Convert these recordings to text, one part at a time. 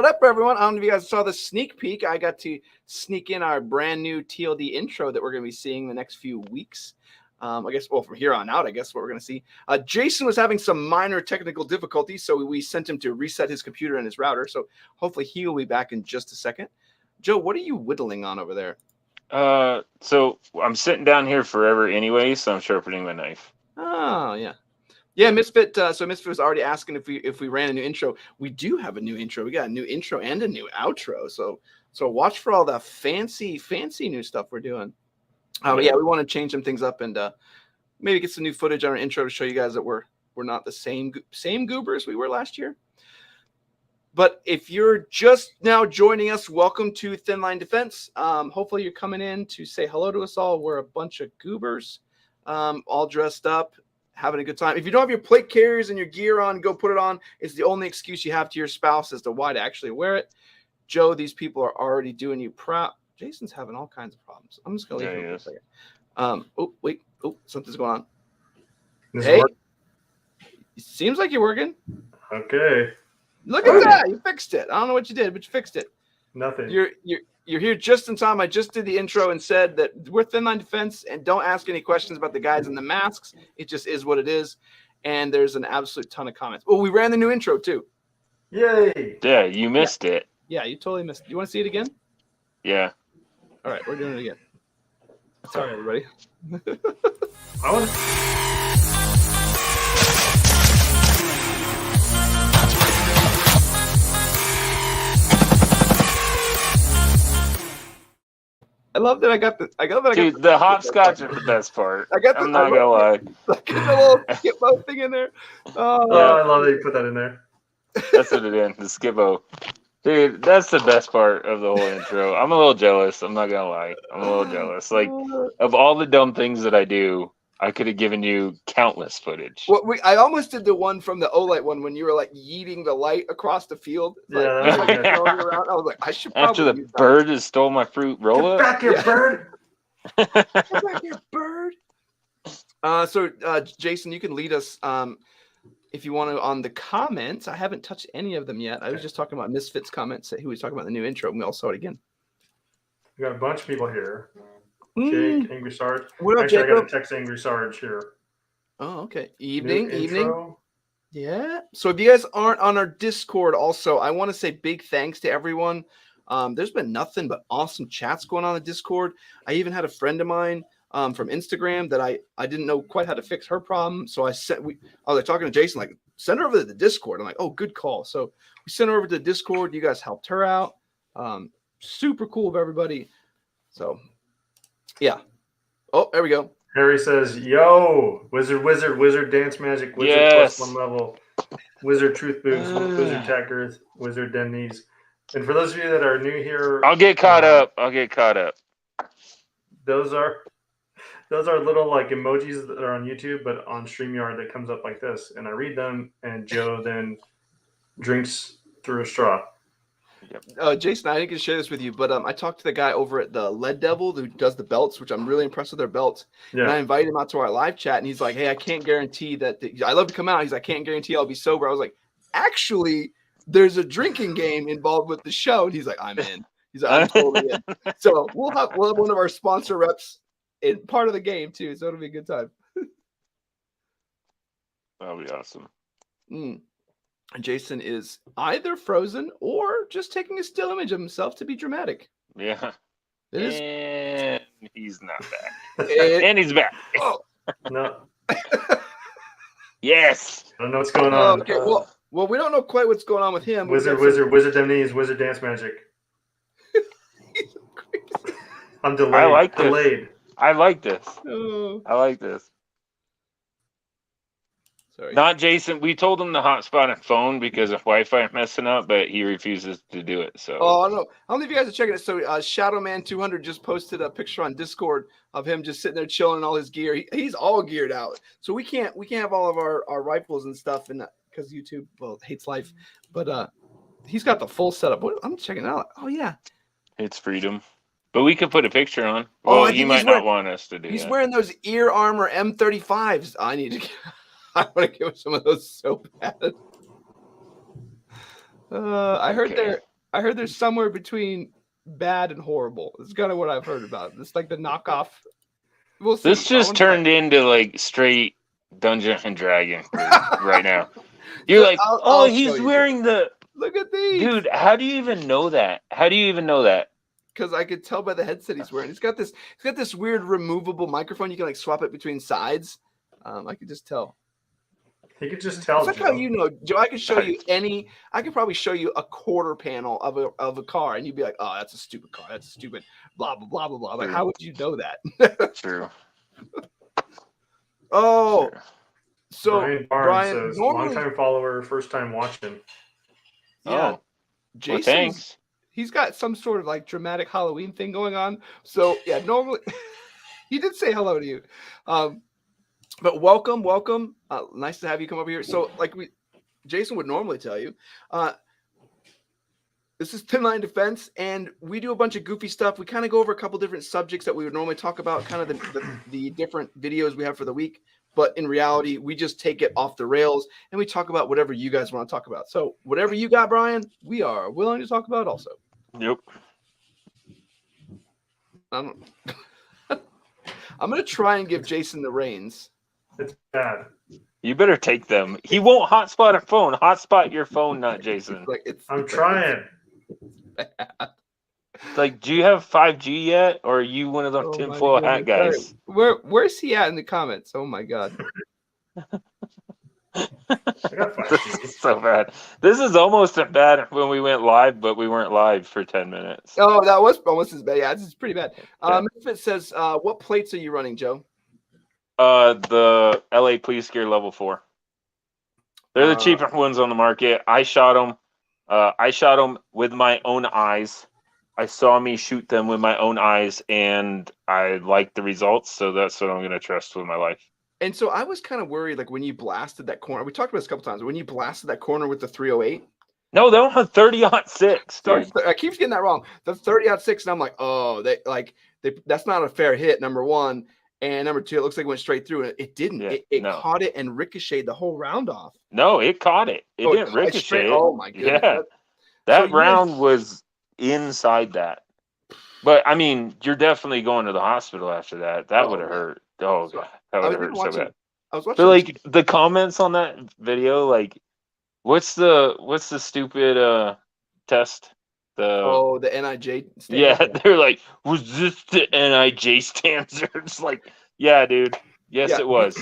What up, everyone? I don't know if you guys saw the sneak peek. I got to sneak in our brand new TLD intro that we're going to be seeing the next few weeks. I guess, well, from here on out, I guess what we're going to see. Jason was having some minor technical difficulties, so we sent him to reset his computer and his router. So hopefully he will be back in just a second. Joe, what are you whittling on over there? So I'm sitting down here forever anyway, so I'm sharpening my knife. Oh, yeah. Yeah, Misfit. So Misfit was already asking if we ran a new intro. We do have a new intro. We got a new intro and a new outro. So watch for all the fancy new stuff we're doing. But yeah, we want to change some things up and maybe get some new footage on our intro to show you guys that we're not the same goobers we were last year. But if you're just now joining us, welcome to Thin Line Defense. Hopefully you're coming in to say hello to us all. We're a bunch of goobers, all dressed up, having a good time. If you don't have your plate carriers and your gear on, go put it on. It's the only excuse you have to your spouse as to why to actually wear it. Joe, these people are already doing you proud. Jason's having all kinds of problems. I'm just going to leave him for a second. Oh, wait. Oh, something's going on. Hey, it seems like you're working. Okay. Look at that. You fixed it. I don't know what you did, but you fixed it. Nothing. You're here just in time. I just did the intro and said that we're Thin Line Defense and don't ask any questions about the guys in the masks. It just is what it is. And there's an absolute ton of comments. Oh, we ran the new intro too. Yay. Yeah, you missed it. Yeah, you totally missed it. You want to see it again? Yeah. All right, we're doing it again. Sorry, everybody. I love that I got the. Dude, the hopscotch is the best part. I'm not gonna lie. I got the little skippo thing in there. Oh, I love that you put that in there. That's what it is. The skippo. Dude, that's the best part of the whole intro. I'm a little jealous. I'm not gonna lie. I'm a little jealous. Like, of all the dumb things that I do, I could have given you countless footage. Well, I almost did the one from the Olight one when you were like yeeting the light across the field. Like, yeah, throwing it around. I was like, I should probably. After the bird has stole my fruit roll up. Get back here, bird! Get back here, bird! So Jason, you can lead us if you want to on the comments. I haven't touched any of them yet. I was just talking about Misfit's comments. Who was talking about the new intro, and we all saw it again. We got a bunch of people here. Jake, Angry Sarge. What up, Actually, Jacob? I got to text Angry Sarge here. Oh, okay. Evening. Intro. Yeah. So if you guys aren't on our Discord, also, I want to say big thanks to everyone. There's been nothing but awesome chats going on the Discord. I even had a friend of mine from Instagram that I didn't know quite how to fix her problem. So I was like talking to Jason, like, send her over to the Discord. I'm like, oh, good call. So we sent her over to the Discord. You guys helped her out. Super cool of everybody. So yeah. Oh, there we go. Harry says, yo, wizard dance magic, wizard yes. +1 level, wizard truth boots, wizard tackers, wizard dennies. And for those of you that are new here, I'll get caught up. Those are little like emojis that are on YouTube, but on StreamYard that comes up like this. And I read them, and Joe then drinks through a straw. Jason, I didn't get to share this with you, but I talked to the guy over at the Lead Devil who does the belts, which I'm really impressed with their belts. Yeah. And I invited him out to our live chat, and he's like, hey, I can't guarantee that. I love to come out. He's like, I can't guarantee I'll be sober. I was like, actually, there's a drinking game involved with the show. And he's like, I'm in. He's like, I'm totally in. So we'll have one of our sponsor reps in part of the game, too. So it'll be a good time. That'll be awesome. Jason is either frozen or just taking a still image of himself to be dramatic. Yeah. It is. And he's not back. And he's back. Oh. No. Yes. I don't know what's going on. Okay. Well, we don't know quite what's going on with him. Wizard dennies, wizard dance magic. I'm delayed. I like this. Delayed. I like this. Oh. I like this. Sorry. Not Jason. We told him to hotspot a phone because of Wi-Fi messing up, but he refuses to do it. So. Oh no! I don't know if you guys are checking it. So Shadowman200 just posted a picture on Discord of him just sitting there chilling in all his gear. He's all geared out. So we can't have all of our rifles and stuff, and because YouTube hates life. But he's got the full setup. I'm checking it out. Oh yeah. It's freedom. But we could put a picture on. Well, he might not want us to do that. He's wearing those ear armor M35s. I need to. I want to give him some of those so bad. I heard I heard there's somewhere between bad and horrible. It's kind of what I've heard about. It's like the knockoff. We'll see. This just turned into like straight Dungeon and Dragon right now. You're like, I'll he's wearing the. Look at these, dude. How do you even know that? How do you even know that? Because I could tell by the headset he's wearing. He's got this weird removable microphone. You can like swap it between sides. I could just tell. He could just tell. It's like how you know, Joe. I could show you I could probably show you a quarter panel of a car, and you'd be like, "Oh, that's a stupid car. That's a stupid blah blah blah blah blah." Like, how would you know that? True. Oh, True. So Brian says, normally, long-time follower, first-time watching. Yeah, Jason. Well, thanks. He's got some sort of like dramatic Halloween thing going on. So yeah, normally he did say hello to you. But welcome. Nice to have you come over here. So like Jason would normally tell you, this is Thin Line Defense, and we do a bunch of goofy stuff. We kind of go over a couple different subjects that we would normally talk about, kind of the different videos we have for the week. But in reality, we just take it off the rails and we talk about whatever you guys want to talk about. So whatever you got, Brian, we are willing to talk about also. Yep. I'm going to try and give Jason the reins. It's bad. You better take them. He won't hotspot a phone. Hotspot your phone, not Jason. I'm trying. Like, do you have 5G yet, or are you one of those tinfoil hat guys? Where's he at in the comments? Oh my god. I got 5G. This is so bad. This is almost as bad when we went live, but we weren't live for 10 minutes. Oh, that was almost as bad. Yeah, this is pretty bad. If it says, what plates are you running, Joe? The LA Police Gear Level 4. They're the cheaper ones on the market. I shot them. I shot them with my own eyes. I saw me shoot them with my own eyes, and I liked the results, so that's what I'm going to trust with my life. And so I was kind of worried, like when you blasted that corner. We talked about this a couple times. When you blasted that corner with the 308. No, they don't have 30-06. I keep getting that wrong. The 30-06, and I'm like, oh, that's not a fair hit. Number one, and number two, it looks like it went straight through, and it didn't. Yeah, it caught it and ricocheted the whole round off. No, it caught it. It didn't ricochet. Oh my goodness. Yeah, that round was inside that. But I mean, you're definitely going to the hospital after that. That would have hurt. Oh god, that would have hurt so bad. I was watching. But like the comments on that video, like, what's the stupid test? The NIJ standard. Yeah, they're like, was this the NIJ standards? Like, yeah, dude. Yes, it was.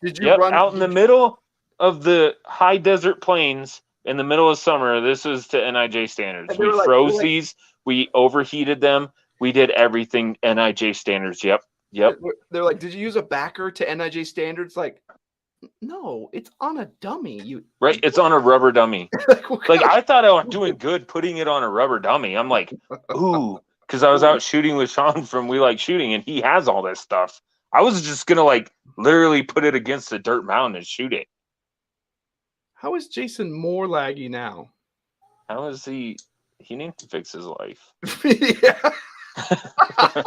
Did you run out in the middle of the high desert plains in the middle of summer? This was to NIJ standards. We froze these. We overheated them. We did everything NIJ standards. Yep. They're like, did you use a backer to NIJ standards? Like, no, it's on a dummy. Right, it's on a rubber dummy. Like I thought I was doing good putting it on a rubber dummy. I'm like, ooh, because I was out shooting with Sean from We Like Shooting, and he has all this stuff. I was just gonna like literally put it against a dirt mountain and shoot it. How is Jason more laggy now? How is he? He needs to fix his life. Yeah. I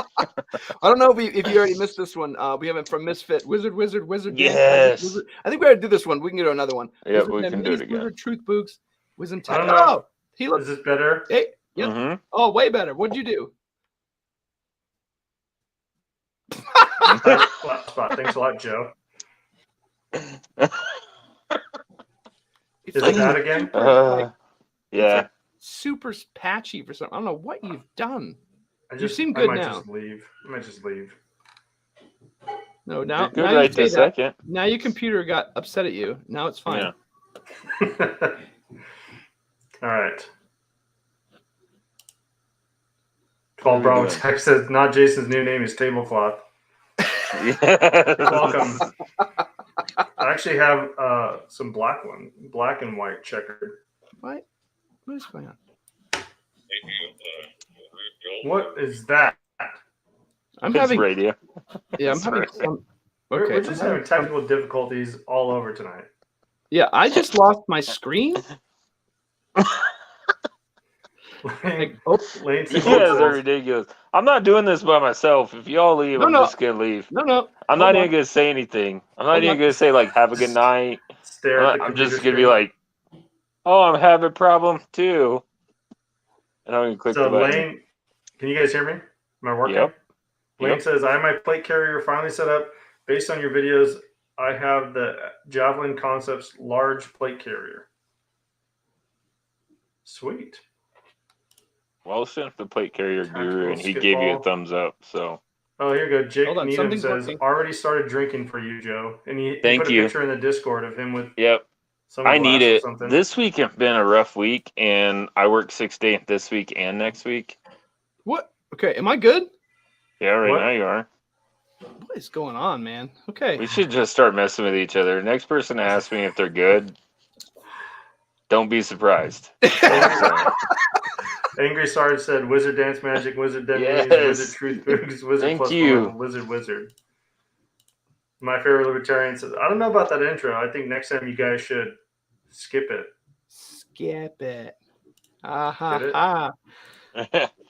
don't know if you already missed this one. We have it from Misfit Wizard. Yes. Wizard. I think we already did this one. We can go to another one. Yeah, we can do it again. Wizard Truth Books. Wisdom. Oh, he looks. Is this better? Hey, yep. Mm-hmm. Oh, way better. What'd you do? Flat spot. Thanks a lot, Joe. Is it that again? Yeah. Like super patchy for something. I don't know what you've done. You seem good now. I might just leave. No, now good right this second. Now your computer got upset at you. Now it's fine. Yeah. All right. 12 Bravo text says not Jason's new name is Tablecloth. Yeah. You're welcome. I actually have some black and white checkered. What is going on? What is that? I'm having radio. Yeah, I'm having some. Okay, we're just having technical difficulties all over tonight. Yeah, I just lost my screen. Lane You guys are ridiculous. I'm not doing this by myself. If y'all leave, I'm just gonna leave. No. I'm not even gonna say anything. I'm not even gonna say like have a good night. I'm just gonna be like, oh, I'm having a problem too. And I'm gonna click So the button. Lane, can you guys hear me? Am I working? Yep. Lane says, I have my plate carrier finally set up. Based on your videos, I have the Javelin Concepts large plate carrier. Sweet. Well, sent the plate carrier guru, Tactical and he gave you a Skitball. thumbs up. So Oh, here you go. Jake Hold on, Needham something's says, working. already started drinking for you, Joe. And he Thank put a you. picture in the Discord of him with yep, some I need glass or it. something. This week has been a rough week, and I work 6 days this week and next week. What? Okay, am I good? Yeah, right What? now you are. What is going on, man? Okay. We should just start messing with each other. Next person to ask me if they're good, don't be surprised. Angry Sarge said, Wizard Dance Magic, Wizard Dead Yes. News, Wizard Truth Boogs, Wizard Thank Plus you. 1, Wizard. My favorite libertarian says, I don't know about that intro. I think next time you guys should skip it. Skip it. Ah ha Get it? ha.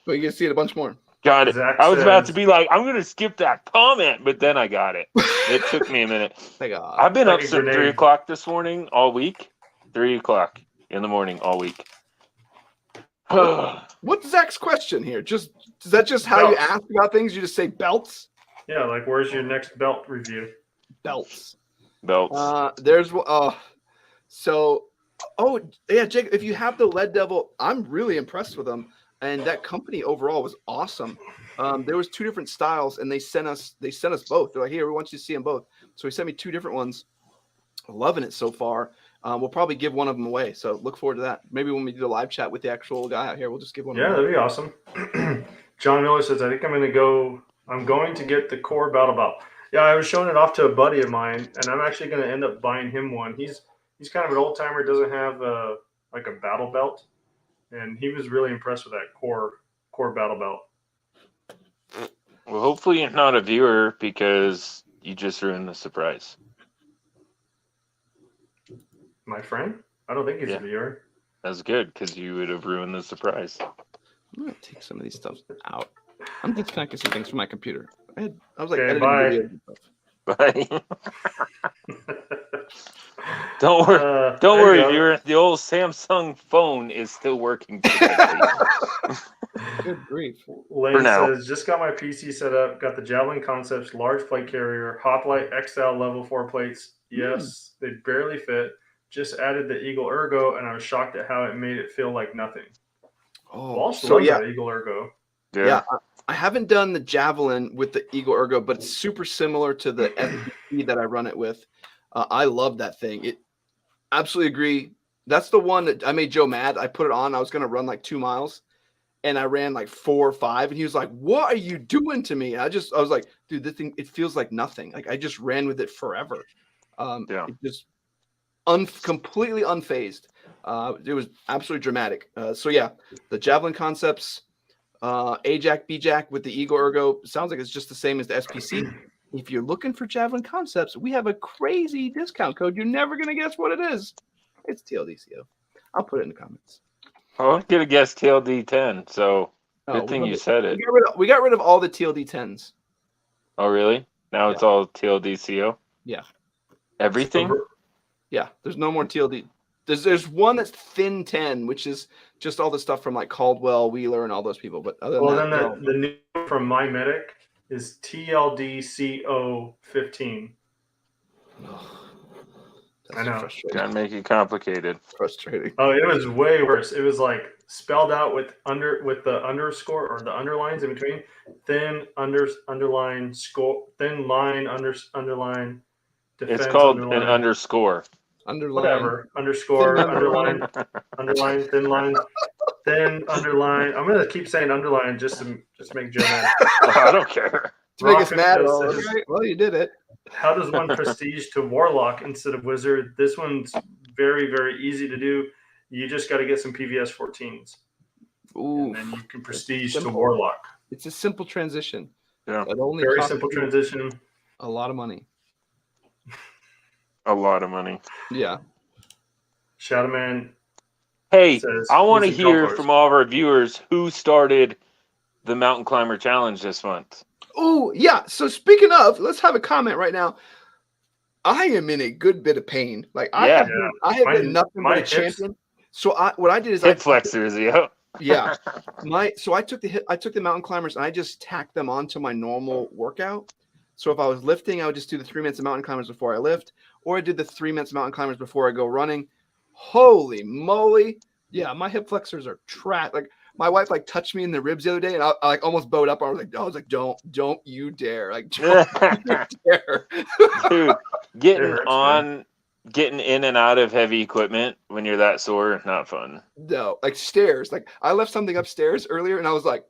But you can see it a bunch more. Got it. Zach I was about says- to be like, I'm going to skip that comment, but then I got it. It took me a minute. Like, I've been Like up a since grenade. 3 o'clock this morning all week. 3 o'clock in the morning all week. what's Zach's question here? Just is that just how you Belts. ask about things? You just say belts? Yeah, like where's your next belt review? Belts. Belts. There's so yeah, Jake, if you have the Lead Devil, I'm really impressed with them. And that company overall was awesome. There was 2 different styles, and they sent us both. They're like, here, we want you to see them both. So he sent me 2 different ones. Loving it so far. We'll probably give one of them away. So look forward to that. Maybe when we do the live chat with the actual guy out here, we'll just give one Yeah, away. that'd be awesome. John Miller says, I think I'm going to get the core battle belt. Yeah, I was showing it off to a buddy of mine, and I'm actually going to end up buying him one. He's kind of an old timer, doesn't have like a battle belt, and he was really impressed with that core battle belt. Well, hopefully you're not a viewer because you just ruined the surprise. My friend? I don't think he's Yeah. a viewer. That's good because you would have ruined the surprise. I'm gonna take some of these stuff out. I'm disconnecting some things from my computer. I was like Okay, editing bye. videos and stuff. Bye. Don't worry. Don't There worry, you go. viewer. The old Samsung phone is still working. perfectly. Good grief. Lane For now. says, just got my PC set up, got the Javelin Concepts large plate carrier, Hoplite XL level 4 plates. Yes, they barely fit. Just added the Eagle Ergo, and I was shocked at how it made it feel like nothing. Oh, Walsh so loves yeah, that Eagle Ergo. yeah. I haven't done the Javelin with the Eagle Ergo, but it's super similar to the FPC that I run it with. I love that thing. It absolutely agree. That's the one that I made Joe mad. I put it on. I was going to run like 2 miles, and I ran like 4 or 5, and he was like, "What are you doing to me?" I was like, "Dude, this thing, it feels like nothing. Like I just ran with it forever." It just completely unfazed. It was absolutely dramatic. So yeah, the Javelin Concepts, AJAC, BJAC with the Eagle Ergo sounds like it's just the same as the SPC. If you're looking for Javelin Concepts, we have a crazy discount code. You're never gonna guess what it is. It's TLDCO. I'll put it in the comments. I'm gonna guess TLD 10. So Oh, good thing you said it. We got rid of all the TLD 10s. Oh really? Now it's all TLDCO. Yeah. Everything. Yeah, there's no more TLD. There's one that's Thin 10, which is just all the stuff from like Caldwell, Wheeler, and all those people. But other than Well, that, then no. the new from MyMedic is TLDCO 15. That's I know. frustrating. Gotta make it complicated. Frustrating. Oh, it was way worse. It was like spelled out with the underscore or the underlines in between. Thin underline score. Thin line underline. Defense, It's called underline, an underscore. Underline. whatever. Underscore Thin underline underline thin line thin underline. I'm gonna keep saying underline just to make Joe mad. I don't care. To make us Rocket mad. says- All right. Well, you did it. How does one prestige to Warlock instead of Wizard? This one's very, very easy to do. You just got to get some PVS 14s. Ooh, And then you can prestige to Simple. Warlock. it's a simple transition. Yeah. It only Very costs simple you transition. a lot of money. A lot of money. Yeah. Shadowman. Hey, Says I want to using golf hear course. from all of our viewers who started the Mountain Climber Challenge this month. Oh, yeah. So speaking of, let's have a comment right now. I am in a good bit of pain. Like I Yeah. have been nothing my but a hips- champion. So what I did is Hip flexors, yeah. Yeah. So I took the mountain climbers and I just tacked them onto my normal workout. So if I was lifting, I would just do the 3 minutes of mountain climbers before I lift, or I did the 3 minutes of mountain climbers before I go running. Holy moly. Yeah, my hip flexors are trapped. Like my wife like touched me in the ribs the other day and I like almost bowed up. I was like, don't you dare. Like, don't you dare. Dude, getting hurts, man. getting in and out of heavy equipment when you're that sore, not fun. No, like stairs. Like I left something upstairs earlier and I was like,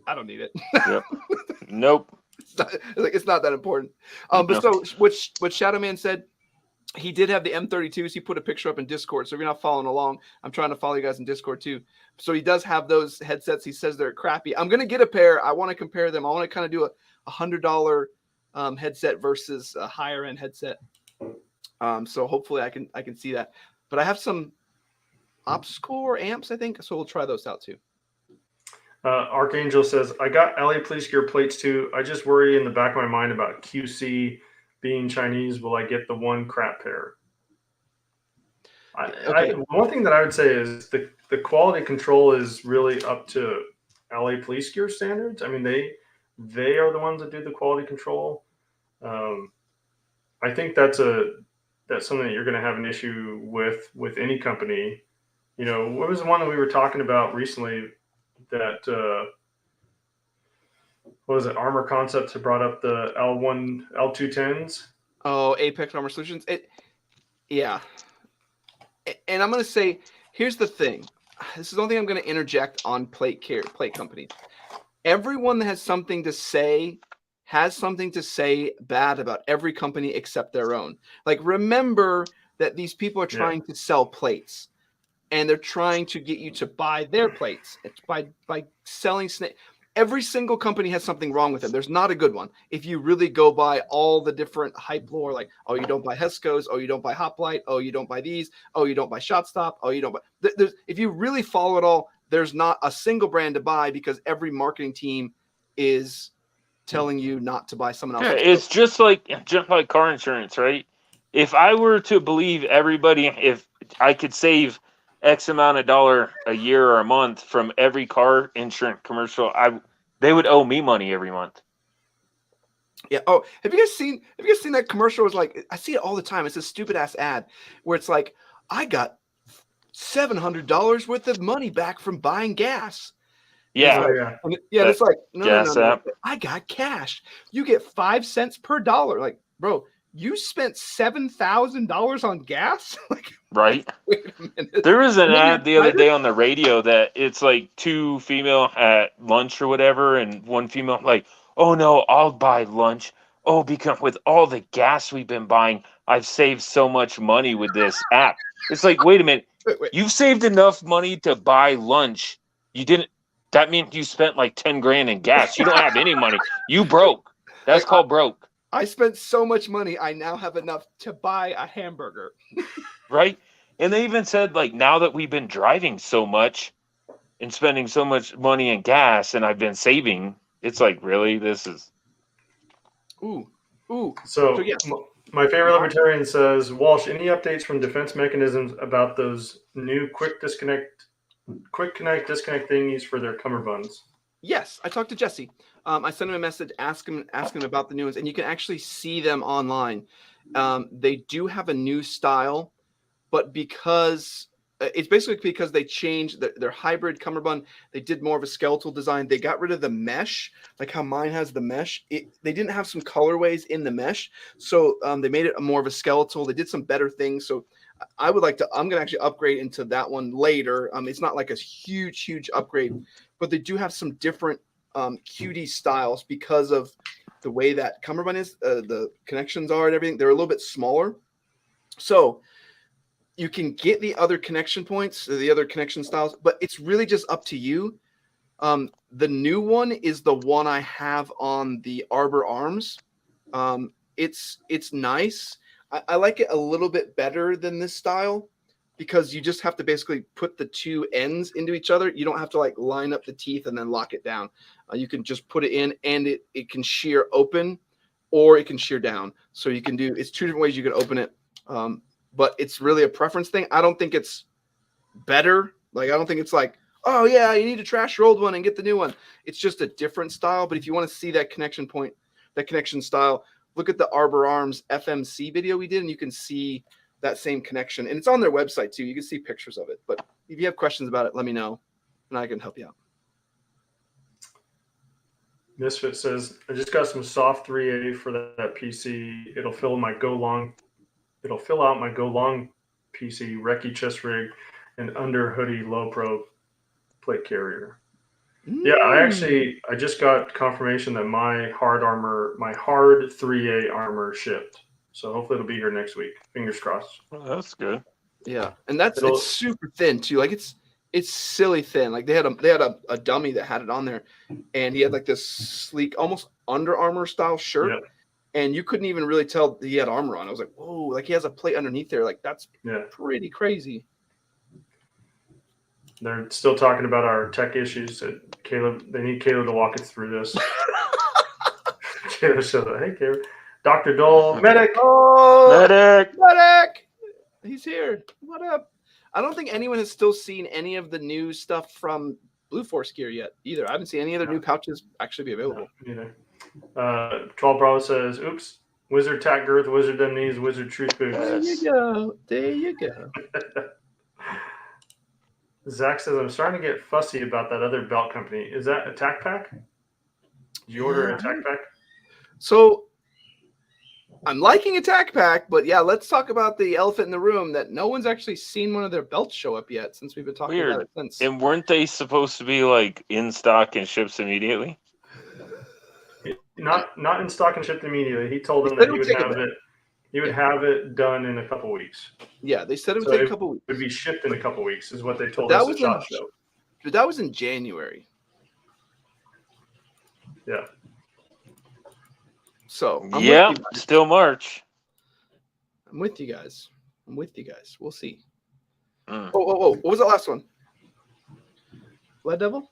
I don't need it. Yep. Nope. It's not that important. But so what Shadow Man said, he did have the M32s. He put a picture up in Discord. So if you're not following along, I'm trying to follow you guys in Discord too. So he does have those headsets. He says they're crappy. I'm going to get a pair. I want to compare them. I want to kind of do a $100 headset versus a higher end headset. So hopefully I can see that. But I have some OpsCore amps, I think. So we'll try those out too. Archangel says, I got LA Police Gear plates too. I just worry in the back of my mind about QC being Chinese. Will I get the one crap pair? One thing that I would say is the quality control is really up to LA Police Gear standards. I mean, they are the ones that do the quality control. I think that's something that you're going to have an issue with any company. You know, what was the one that we were talking about recently that what was it? Armor Concepts had brought up the L210s. Oh, Apex Armor Solutions. Yeah. And I'm going to say, here's the thing. This is the only thing I'm going to interject on plate companies. Everyone that has something to say bad about every company except their own. Like, remember that these people are trying to sell plates, and they're trying to get you to buy their plates. It's by selling snake. Every single company has something wrong with them. There's not a good one. If you really go by all the different hype lore, like, oh, you don't buy Hesco's, oh, you don't buy Hoplite, oh, you don't buy these, oh, you don't buy ShotStop, oh, you don't buy. If you really follow it all, there's not a single brand to buy because every marketing team is telling you not to buy someone else. Yeah, it's just like car insurance, right? If I were to believe everybody, if I could save X amount of dollar a year or a month from every car insurance commercial, they would owe me money every month. Yeah. Oh, have you guys seen that commercial? It's like, I see it all the time. It's a stupid ass ad where it's like, I got $700 worth of money back from buying gas. Yeah. It's like, no. Gas I got cash. You get 5 cents per dollar. Like, bro, you spent $7,000 on gas? Like, right. Wait a minute. There was an ad the other day on the radio that it's like two female at lunch or whatever, and one female like, oh no, I'll buy lunch. Oh, because with all the gas we've been buying, I've saved so much money with this app. It's like, wait a minute. Wait. You've saved enough money to buy lunch. You didn't. That means you spent like 10 grand in gas. You don't have any money. You broke. That's called broke. I spent so much money. I now have enough to buy a hamburger. Right. And they even said, like, now that we've been driving so much and spending so much money in gas and I've been saving, it's like, really? This is. Ooh. So yeah. My favorite libertarian says, Walsh, any updates from Defense Mechanisms about those new quick connect disconnect thingies for their cummerbunds? Yes, I talked to Jesse. I sent him a message, ask him about the new ones, and you can actually see them online. They do have a new style, but because it's basically because they changed their hybrid cummerbund, they did more of a skeletal design. They got rid of the mesh, like how mine has the mesh. They didn't have some colorways in the mesh, so they made it more of a skeletal. They did some better things. So I'm going to actually upgrade into that one later. It's not like a huge upgrade, but they do have some different QD styles because of the way that cummerbund is, the connections are and everything. They're a little bit smaller. So you can get the other connection points, the other connection styles, but it's really just up to you. The new one is the one I have on the Arbor Arms. It's nice. I like it a little bit better than this style because you just have to basically put the two ends into each other. You don't have to like line up the teeth and then lock it down. You can just put it in and it can shear open or it can shear down. So you can it's two different ways you can open it. But it's really a preference thing. I don't think it's better. Like, I don't think it's like, oh yeah, you need to trash your old one and get the new one. It's just a different style. But if you want to see that connection point, that connection style, look at the Arbor Arms FMC video we did, and you can see that same connection. And it's on their website too. You can see pictures of it. But if you have questions about it, let me know, and I can help you out. Misfit says, I just got some soft 3A for that PC. It'll fill out my Go Long PC, recce chest rig, and under hoodie low pro plate carrier. Yeah, I just got confirmation that my hard 3A armor shipped. So hopefully it'll be here next week. Fingers crossed. Well, that's good. Yeah, and it's super thin too. Like it's silly thin. Like they had a dummy that had it on there, and he had like this sleek, almost Under Armour style shirt, and you couldn't even really tell that he had armor on. I was like, whoa, like he has a plate underneath there. Like that's pretty crazy. They're still talking about our tech issues. They need Caleb to walk us through this. Caleb said, hey, Caleb. Dr. Dole, medic. Oh, Medic. He's here. What up? I don't think anyone has still seen any of the new stuff from Blue Force gear yet either. I haven't seen any other new pouches actually be available. No, either. 12 Bravo says, oops, Wizard Tack Girth, Wizard Dem Knees, Wizard Truth Boots. There you go. Zach says, I'm starting to get fussy about that other belt company. Is that a tack pack? Did you order a tack pack? So I'm liking Attack Pack, but yeah, let's talk about the elephant in the room that no one's actually seen one of their belts show up yet since we've been talking about it since. And weren't they supposed to be like in stock and ships immediately? Not in stock and shipped immediately. He told them that he would have it done in a couple weeks. Yeah, they said it would take a couple weeks. It would be shipped in a couple weeks, is what they told us at SHOT Show. But that was in January. Yeah. So still March. I'm with you guys. We'll see. Oh! What was that last one? Lead Devil?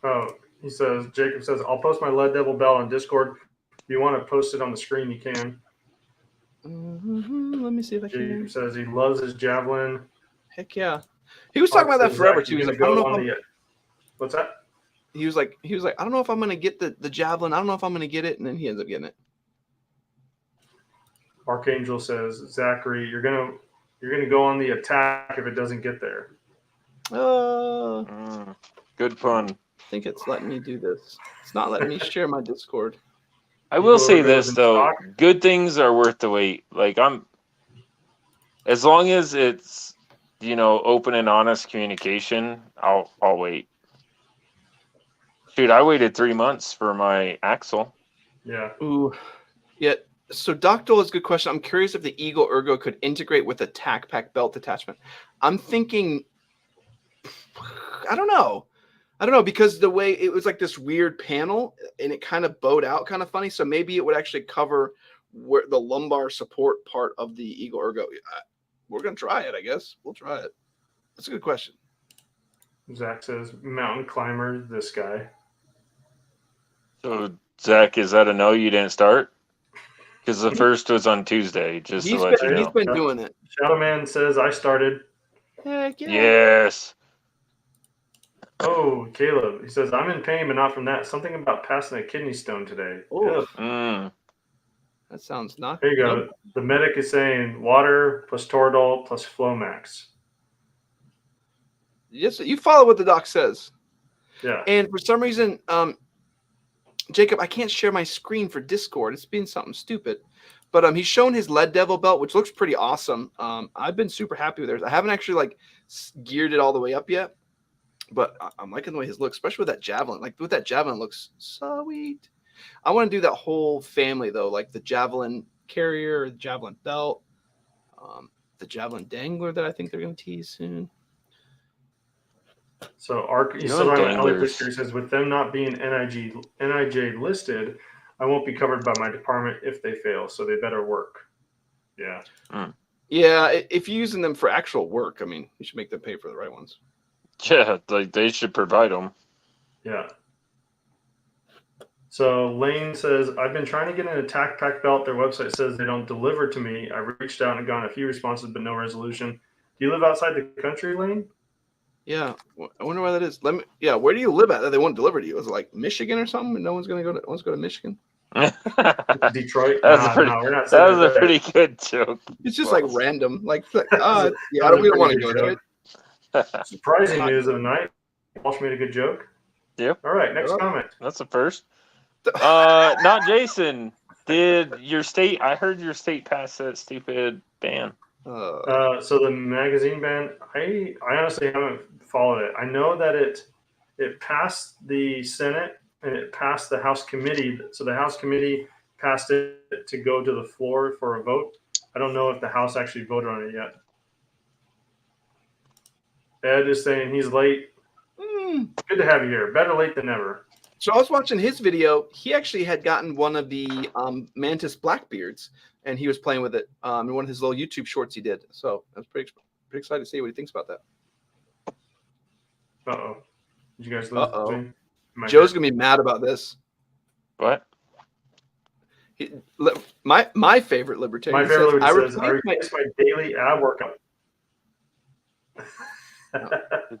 Oh, Jacob says, I'll post my Lead Devil bell on Discord. If you want to post it on the screen, you can. Let me see if I can. Jacob says he loves his javelin. Heck yeah. He was talking about that forever too. He's like, I don't know if what's that? He was like, I don't know if I'm gonna get the javelin. I don't know if I'm gonna get it, and then he ends up getting it. Archangel says, Zachary, you're gonna go on the attack if it doesn't get there. Good pun. I think it's letting me do this. It's not letting me share my Discord. I will say this though, good things are worth the wait. Like as long as it's open and honest communication, I'll wait. Dude, I waited 3 months for my axle. Yeah. Ooh. Yeah. So Doctor is a good question. I'm curious if the Eagle Ergo could integrate with a Tac Pack belt attachment. I'm thinking, I don't know, because the way it was like this weird panel and it kind of bowed out kind of funny. So maybe it would actually cover where the lumbar support part of the Eagle Ergo. We're going to try it, I guess. We'll try it. That's a good question. Zach says, mountain climber, this guy. So, Zach, is that a no? You didn't start? Because the first was on Tuesday, just to let you know. He's been doing it. Shadow Man says, I started. Heck yeah. Yes. Oh, Caleb. He says, I'm in pain, but not from that. Something about passing a kidney stone today. That sounds not good. There you go. The medic is saying water plus Toradol plus Flomax. Yes, you follow what the doc says. Yeah. And for some reason, Jacob, I can't share my screen for Discord. It's been something stupid. But he's shown his Lead Devil belt, which looks pretty awesome. I've been super happy with it. I haven't actually geared it all the way up yet. But I'm liking the way his looks, especially with that javelin. Like with that javelin, looks sweet. I want to do that whole family though, like the javelin carrier, the javelin belt, the javelin dangler that I think they're going to tease soon. So you still on my other picture. He says, with them not being NIJ listed, I won't be covered by my department if they fail. So they better work. Yeah. Yeah. If you're using them for actual work, I mean, you should make them pay for the right ones. Yeah, they should provide them. Yeah. So Lane says, I've been trying to get an attack pack belt. Their website says they don't deliver to me. I reached out and gotten a few responses, but no resolution. Do you live outside the country, Lane? Yeah, I wonder why that is. Let me. Yeah, where do you live at? That they won't deliver to you? Is it like Michigan or something? And no one's gonna go to. Let's go to Michigan. Detroit. That was a pretty good joke. It's just Well, like random. Like, That we was a don't want to pretty go good there. joke. Surprising news of the night. Walsh made a good joke. Yep. All right, next comment. That's the first. Not Jason. Did your state? I heard your state passed that stupid ban. So the magazine ban, I honestly haven't followed it. I know that it passed the Senate and it passed the House committee. So the House committee passed it to go to the floor for a vote. I don't know if the House actually voted on it yet. Ed is saying he's late. Good to have you here. Better late than never. So I was watching his video. He actually had gotten one of the Mantis Blackbeards, and he was playing with it in one of his little YouTube shorts he did. So I was pretty excited to see what he thinks about that. Uh-oh. Did you guys lose me? Joe's going to be mad about this. What? My favorite libertarian says, I replace my daily ab workout.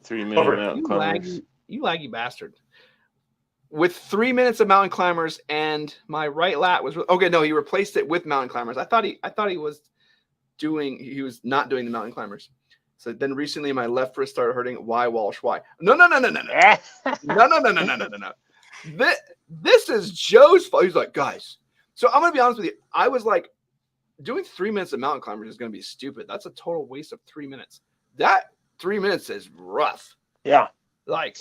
3 minutes. You laggy bastard. With 3 minutes of mountain climbers, and my right lat was okay. No, he replaced it with mountain climbers. I thought he was not doing the mountain climbers. So then recently my left wrist started hurting. Why, Walsh? Why? No. This is Joe's fault. He's like, guys. So I'm gonna be honest with you. I was like, doing 3 minutes of mountain climbers is gonna be stupid. That's a total waste of 3 minutes. That 3 minutes is rough. Yeah. Like,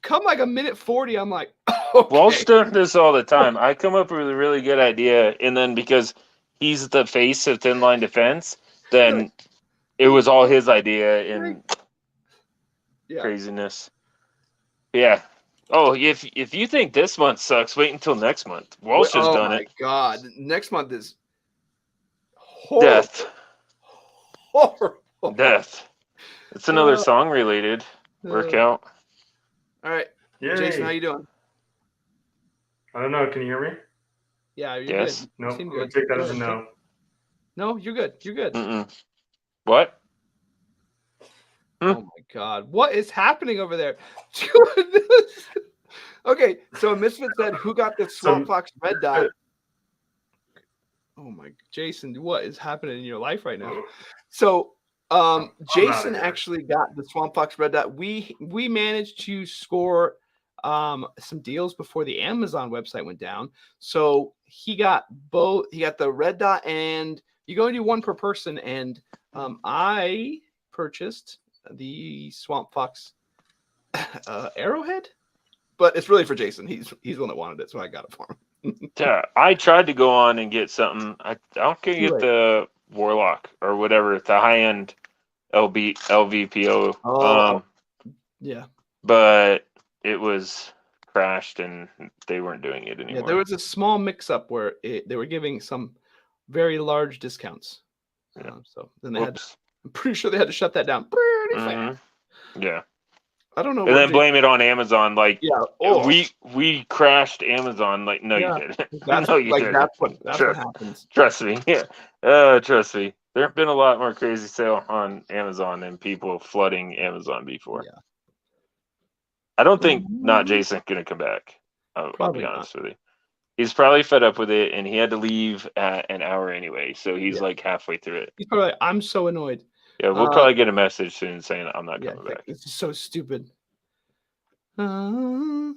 come like a minute 40. I'm like, okay. Walsh does this all the time. I come up with a really good idea, and then because he's the face of thin line defense, then it was all his idea and craziness. Yeah. Oh, if you think this month sucks, wait until next month. Walsh has done it. Oh my God! Next month is horrible. Death. Horrible. Death. It's another song related workout. All right. Yay. Jason, how you doing? I don't know. Can you hear me? Yeah, you're yes. good. No, I'm going to take that as a no. No, you're good. You're good. What? Oh my God. What is happening over there? Okay, so Misfit said, who got the Swamp Fox red dot? Oh my, Jason, what is happening in your life right now? So Jason actually got the Swamp Fox red dot. We managed to score some deals before the Amazon website went down. So he got both. He got the red dot, and you go and do one per person. And I purchased the Swamp Fox Arrowhead, but it's really for Jason. He's the one that wanted it, so I got it for him. Yeah, I tried to go on and get something. I don't get the Warlock or whatever, the high end LVPO. Yeah, but it was crashed and they weren't doing it anymore. Yeah, there was a small mix-up where they were giving some very large discounts. Yeah. So then they I'm pretty sure they had to shut that down pretty fast. Yeah. I don't know. And then blame it on Amazon. Like, we crashed Amazon. Like, no, you didn't. No, you didn't. That's what happens. Trust me. Yeah. Trust me. There have been a lot more crazy sale on Amazon than people flooding Amazon before. Yeah. I don't think not Jason going to come back. I'll be honest with you. He's probably fed up with it, and he had to leave at an hour anyway. So he's like halfway through it. He's probably like, I'm so annoyed. Yeah, we'll probably get a message soon saying I'm not coming back. It's so stupid. Now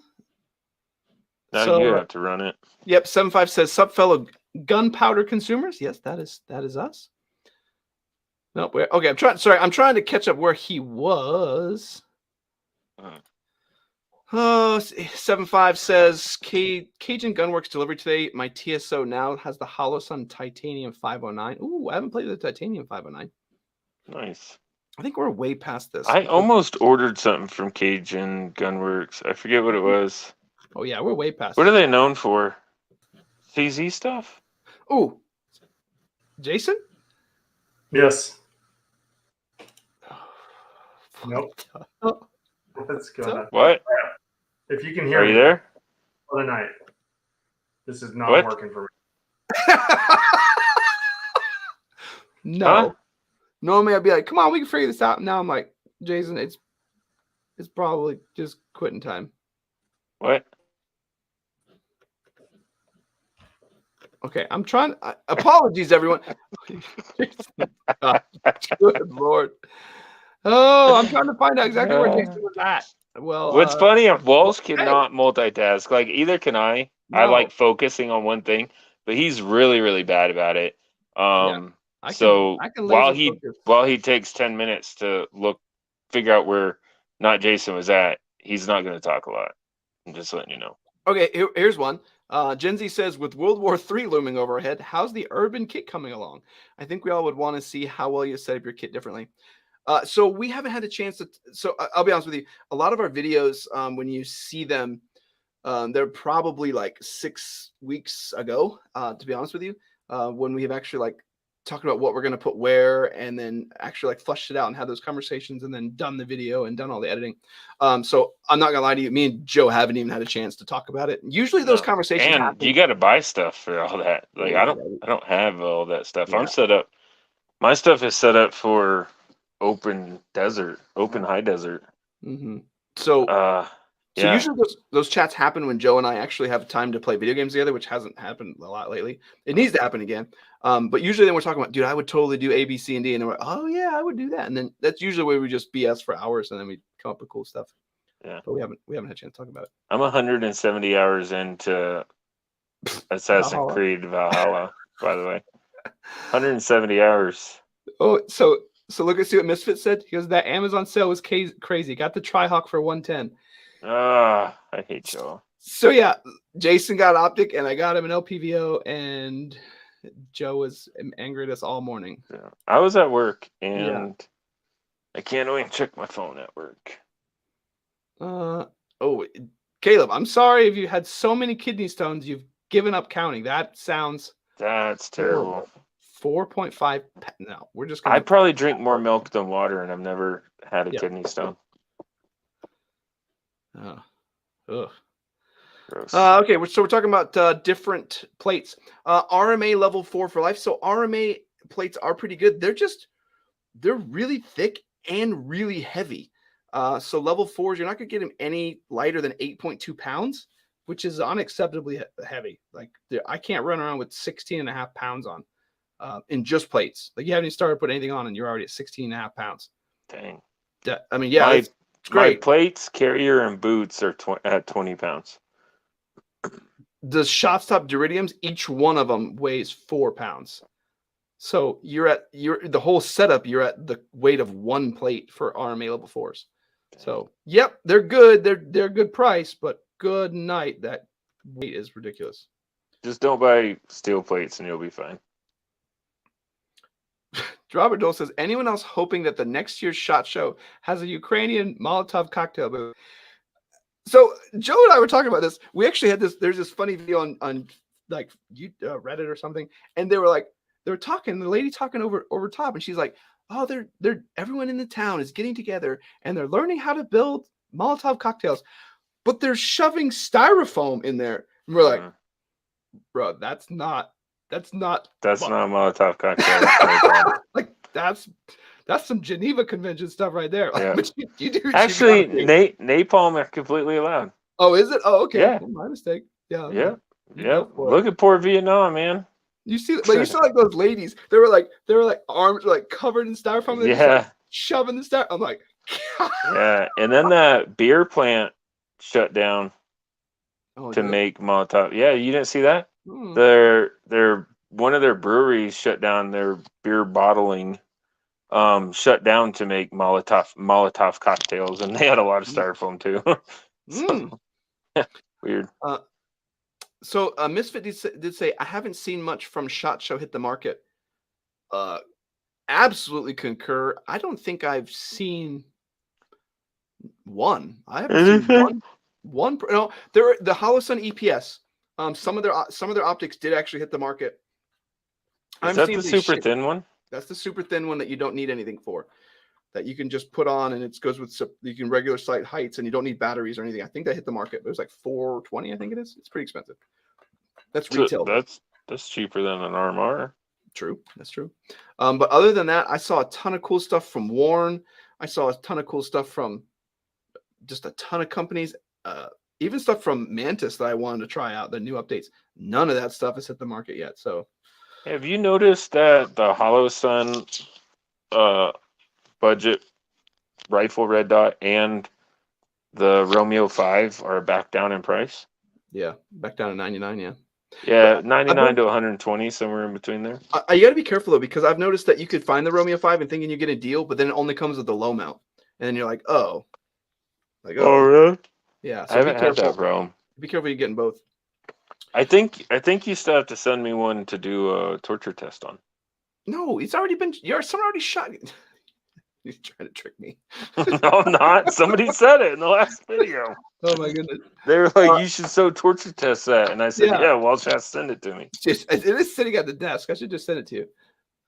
you have to run it. Yep, 75 says, "Sup, fellow gunpowder consumers." Yes, that is us. Nope. Okay, I'm trying to catch up where he was. 75 says, Cajun Gunworks delivered today. My TSO now has the Holosun Titanium 509. Ooh, I haven't played with the Titanium 509. Nice. I think we're way past this. I almost ordered something from Cajun Gunworks. I forget what it was. Oh yeah, we're way past. What are they known for? CZ stuff? Ooh, Jason? Yes. Nope. Let's go. What? If you can hear me. Are you there? For the night. This is not working for me. No. Huh? Normally I'd be like, come on, we can figure this out. Now I'm like, Jason, it's It's probably just quitting time. What? Okay, I'm trying. Apologies, everyone. God, good Lord. Oh, I'm trying to find out exactly where Jason was at. Well, What's funny, if Walls okay. cannot multitask, like either can I. I No. like focusing on one thing, but he's really, really bad about it. I So can while laser focus. he takes 10 minutes to figure out where not Jason was at, he's not going to talk a lot. I'm just letting you know. Okay, here's one. Gen Z says, with World War III looming overhead, how's the urban kit coming along? I think we all would want to see how well you set up your kit differently. So we haven't had a chance to. So I'll be honest with you. A lot of our videos, when you see them, they're probably like 6 weeks ago. To be honest with you, when we have actually like talked about what we're going to put where, and then actually like flushed it out and had those conversations, and then done the video and done all the editing. So I'm not gonna lie to you. Me and Joe haven't even had a chance to talk about it. Usually those conversations and happen. you got to buy stuff for all that. Like I don't have all that stuff. Yeah. I'm set up. My stuff is set up for open high desert. Mm-hmm. So usually those chats happen when Joe and I actually have time to play video games together, which hasn't happened a lot lately. It needs to happen again. But usually then we're talking about, dude, I would totally do A, B, C, and D. And then we're like, oh yeah, I would do that. And then that's usually where we just BS for hours, and then we come up with cool stuff. Yeah. But we haven't had a chance to talk about it. I'm 170 hours into Assassin's Creed Valhalla, by the way. 170 hours. Oh, so see what Misfit said? He goes, that Amazon sale was crazy. Got the Tri-Hawk for 110. I hate Joe. So yeah, Jason got Optic and I got him an LPVO, and Joe was angry at us all morning. Yeah. I was at work and I can't even check my phone at work. Caleb, I'm sorry if you had so many kidney stones you've given up counting. That's terrible. 4.5. No, we're just gonna. I probably drink more milk than water, and I've never had a kidney stone. Okay, so we're talking about different plates. RMA level 4 for life. So RMA plates are pretty good. They're really thick and really heavy. So level 4s, you're not gonna get them any lighter than 8.2 pounds, which is unacceptably heavy. Like I can't run around with 16.5 pounds on in just plates. Like you haven't even started putting anything on, and you're already at 16.5 pounds. Dang. I mean, yeah, it's great. My plates, carrier, and boots are at 20 pounds. The shot stop Duridiums, each one of them weighs 4 pounds. So the whole setup, you're at the weight of one plate for RMA level 4s. So yep, they're good. They're good price, but good night. That weight is ridiculous. Just don't buy steel plates and you'll be fine. Robert Dole says, anyone else hoping that the next year's SHOT Show has a Ukrainian Molotov cocktail booth? So Joe and I were talking about this. We actually had this. There's this funny video on like Reddit or something, and they were talking. The lady talking over top, and she's like, "Oh, they're everyone in the town is getting together, and they're learning how to build Molotov cocktails, but they're shoving styrofoam in there." And we're like, "Bro, that's not a Molotov cocktail." Like that's some Geneva Convention stuff right there. Like, yeah. But you do actually napalm are completely allowed. Oh, is it? Oh, okay. Yeah. Well, my mistake. Yeah. Yeah. Yeah. Look at poor Vietnam, man. You saw like those ladies. They were like arms were like covered in styrofoam. Yeah. Just, like, shoving the styrofoam. I'm like, yeah. And then that beer plant shut down to make Molotov. Yeah, you didn't see that? They're one of their breweries shut down. Their beer bottling shut down to make Molotov cocktails, and they had a lot of styrofoam too. Weird. So Misfit did say, I haven't seen much from SHOT Show hit the market. Absolutely concur. I don't think I've seen one. I haven't seen one. No, the Holosun EPS. Some of their optics did actually hit the market. Is that the super thin one? That's the super thin one that you don't need anything for. That you can just put on, and it goes with you can regular sight heights, and you don't need batteries or anything. I think that hit the market. It was like $420. I think it is. It's pretty expensive. That's retail. That's cheaper than an RMR. True. That's true. But other than that, I saw a ton of cool stuff from Warren. I saw a ton of cool stuff from just a ton of companies, even stuff from Mantis that I wanted to try out, the new updates. None of that stuff has hit the market yet. So Have you noticed that the Hollow Sun budget rifle red dot and the Romeo 5 are back down in price? yeah, back down to 99. Yeah. Yeah, But 99 to 120, somewhere in between there. You got to be careful though, because I've noticed that you could find the Romeo 5 and thinking you get a deal, but then it only comes with the low mount, and then you're like, oh, Really? yeah. I So be haven't had that careful. problem. Be careful you're getting both. I think you still have to send me one to do a torture test on. No, it's already been. Someone already shot. He's trying to trick me. No, I'm not. Somebody said it in the last video. Oh my goodness. They were like, you should so torture test that. And I said, Yeah. yeah, well, just send it to me. It is sitting at the desk. I should just send it to you.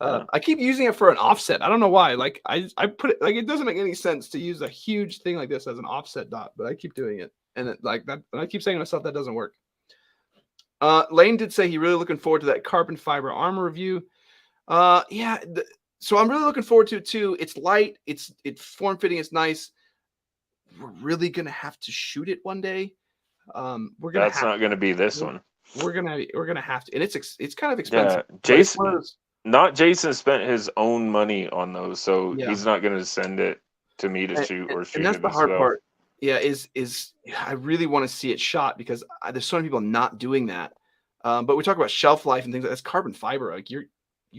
Yeah. I keep using it for an offset. I don't know why. Like I put it like it doesn't make any sense to use a huge thing like this as an offset dot, but I keep doing it, and it like that. And I keep saying to myself that doesn't work. Lane did say he really looking forward to that carbon fiber armor review. Yeah. So I'm really looking forward to it too. It's light. It's form fitting. It's nice. We're really gonna have to shoot it one day. That's not gonna be this one. We're gonna have to, and it's kind of expensive. Yeah, Jason spent his own money on those, so he's not gonna send it to me to shoot or shoot. And that's the hard part. Yeah, is I really want to see it shot because there's so many people not doing that. But we talk about shelf life and things like that's carbon fiber. Like you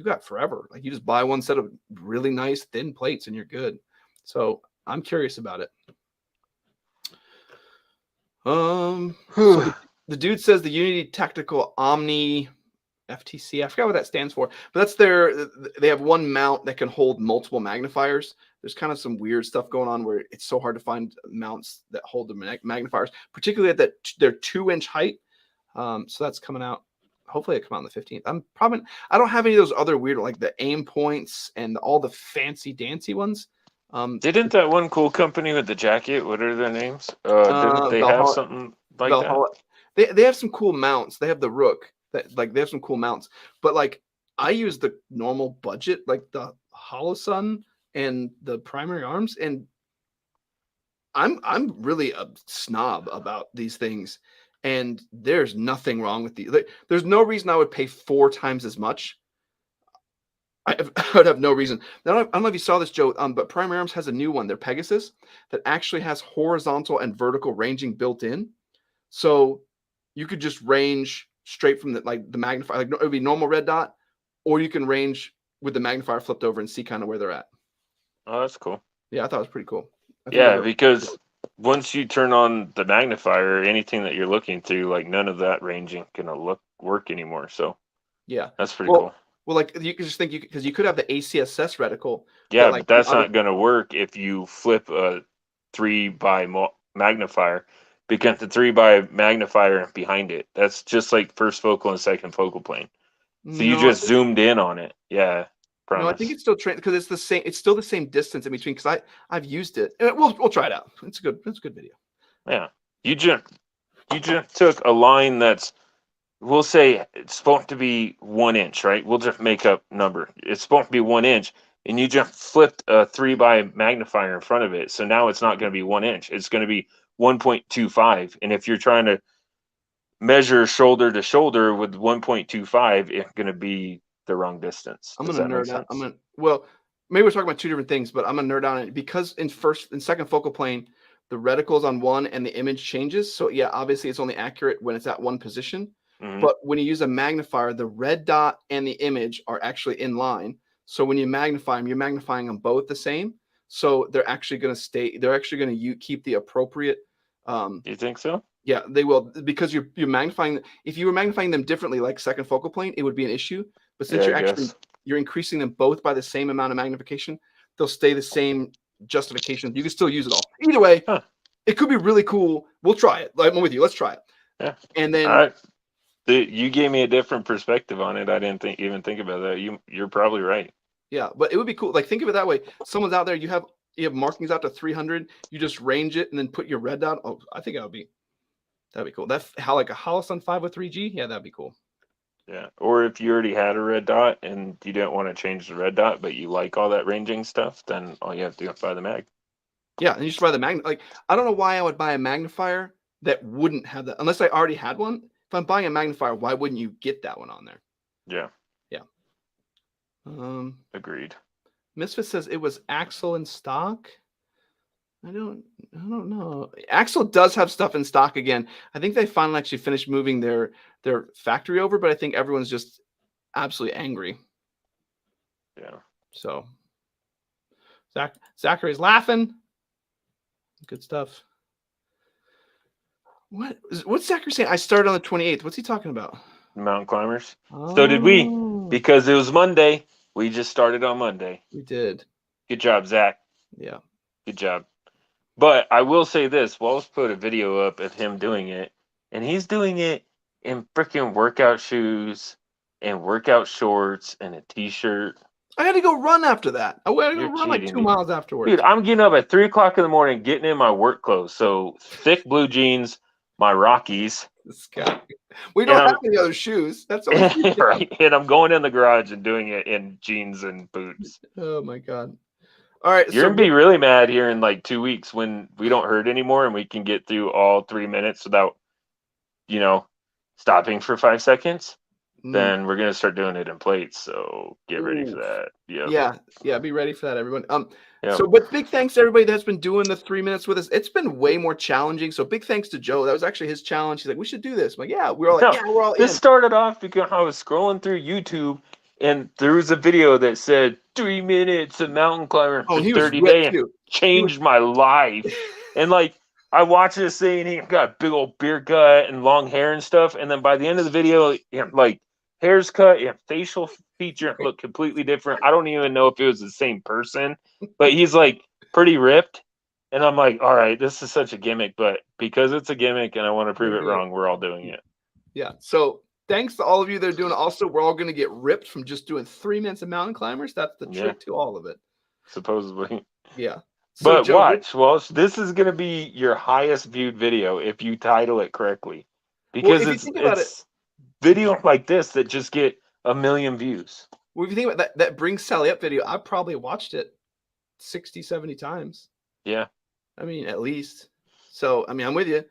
got forever. Like you just buy one set of really nice thin plates and you're good. So I'm curious about it. So the dude says the Unity Tactical Omni FTC. I forgot what that stands for, but that's they have one mount that can hold multiple magnifiers. There's kind of some weird stuff going on where it's so hard to find mounts that hold the magnifiers, particularly at their 2-inch height. So that's coming out. Hopefully it come out on the 15th. I don't have any of those other weird, like the aim points and all the fancy dancy ones. Didn't that one cool company with the jacket? What are their names? Didn't they have something like that? They have some cool mounts. They have the Rook. They have some cool mounts. But like I use the normal budget, like the Hollow Sun and the primary arms, and I'm really a snob about these things. And there's nothing wrong with these. There's no reason I would pay 4 times as much. I would have no reason. I don't know if you saw this, Joe, but Primary Arms has a new one, their Pegasus, that actually has horizontal and vertical ranging built in. So you could just range straight from the magnifier. Like it would be normal red dot, or you can range with the magnifier flipped over and see kind of where they're at. Oh, that's cool. Yeah, I thought it was pretty cool. Yeah, because once you turn on the magnifier, anything that you're looking through, like none of that ranging can work anymore. So yeah, that's pretty cool. Well, like you could just think because you could have the ACSS reticle. Yeah, but that's not going to work if you flip a 3x magnifier, because the 3x magnifier behind it. That's just like first focal and second focal plane. So you just zoomed in on it. Yeah. Promise. No, I think it's still trained because it's the same. It's still the same distance in between. Because I've used it. We'll try it out. It's a good video. Yeah, you just took a line that's, we'll say it's supposed to be 1 inch, right? We'll just make up number. It's supposed to be 1 inch, and you just flipped a 3x magnifier in front of it. So now it's not going to be 1 inch. It's going to be 1.25. And if you're trying to measure shoulder to shoulder with 1.25, it's going to be the wrong distance. I'm gonna nerd out. Well, maybe we're talking about 2 different things, but I'm gonna nerd out on it because in second focal plane, the reticle is on one and the image changes. So yeah, obviously it's only accurate when it's at one position. Mm-hmm. But when you use a magnifier, the red dot and the image are actually in line. So when you magnify them, you're magnifying them both the same. So they're actually going to stay. They're actually going to keep the appropriate. You think so? Yeah, they will, because you're magnifying. If you were magnifying them differently, like second focal plane, it would be an issue. But since you're increasing them both by the same amount of magnification, they'll stay the same justification. You can still use it all. Either way, it could be really cool. We'll try it. I'm with you. Let's try it. Yeah. And then you gave me a different perspective on it. I didn't even think about that. You're probably right. Yeah, but it would be cool. Like think of it that way. Someone's out there. You have markings out to 300. You just range it and then put your red dot. Oh, I think that'd be cool. That's how like a Hollow Sun 503G. Yeah, that'd be cool. Yeah, or if you already had a red dot and you didn't want to change the red dot, but you like all that ranging stuff, then all you have to do is buy the mag. Yeah, and you just buy the like I don't know why I would buy a magnifier that wouldn't have that unless I already had one. If I'm buying a magnifier, why wouldn't you get that one on there? Yeah. Yeah. Agreed. Misfit says it was Axel in stock. I don't know. Axel does have stuff in stock again. I think they finally actually finished moving their factory over, but I think everyone's just absolutely angry. Yeah. So Zachary's laughing. Good stuff. What's Zachary saying? I started on the 28th. What's he talking about? Mountain climbers. So did we, because it was Monday. We just started on Monday. We did. Good job, Zach. Yeah. Good job. But I will say this: Wallace put a video up of him doing it, and he's doing it in freaking workout shoes and workout shorts and a t-shirt. I had to go run after that. I had to go You're run like cheating 2 me. miles afterwards. Dude, I'm getting up at 3 o'clock in the morning, getting in my work clothes. So thick blue jeans, my Rockies. This guy. We don't have any other shoes. That's all. Right. And I'm going in the garage and doing it in jeans and boots. Oh my God. All right. You're gonna be really mad here in like 2 weeks when we don't hurt anymore and we can get through all 3 minutes without, stopping for 5 seconds. Then we're gonna start doing it in plates. So get ready for that. Yeah. Be ready for that, everyone. Yep. So, but big thanks to everybody that's been doing the 3 minutes with us. It's been way more challenging. So big thanks to Joe. That was actually his challenge. He's like, we should do this. I'm like, yeah. We're all like, yeah, we're all in. This started off because I was scrolling through YouTube and there was a video that said 3 minutes of mountain climbing for 30 days and changed my life. And like I watched this thing and he got a big old beer gut and long hair and stuff. And then by the end of the video, like hair's cut, facial feature look completely different. I don't even know if it was the same person, but he's like pretty ripped. And I'm like, all right, this is such a gimmick, but because it's a gimmick and I want to prove it wrong, we're all doing it. Yeah. So thanks to all of you that are doing it. Also, we're all going to get ripped from just doing 3 minutes of mountain climbers. That's the trick to all of it. Supposedly. Yeah. So, but Joe, watch, Walsh, this is going to be your highest viewed video if you title it correctly. Because it's video like this that just get 1 million views. Well, if you think about that Bring Sally Up video, I probably watched it 60, 70 times. Yeah. I mean, at least. So, I mean, I'm with you.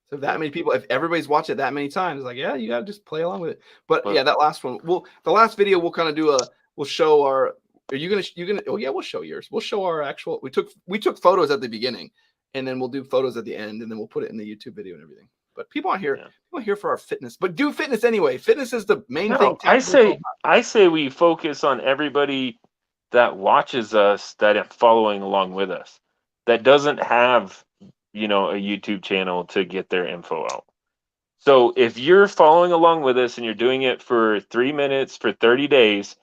So if that many people, if everybody's watched it that many times, like, yeah, you got to just play along with it. But yeah, that last one, the last video, we'll kind of do we'll show our, are you going to, oh yeah, we'll show yours. We'll show our actual, we took photos at the beginning and then we'll do photos at the end and then we'll put it in the YouTube video and everything. But people aren't here. People are here for our fitness. But do fitness anyway. Fitness is the main thing. I say we focus on everybody that watches us that is following along with us. That doesn't have, a YouTube channel to get their info out. So if you're following along with us and you're doing it for 3 minutes for 30 days,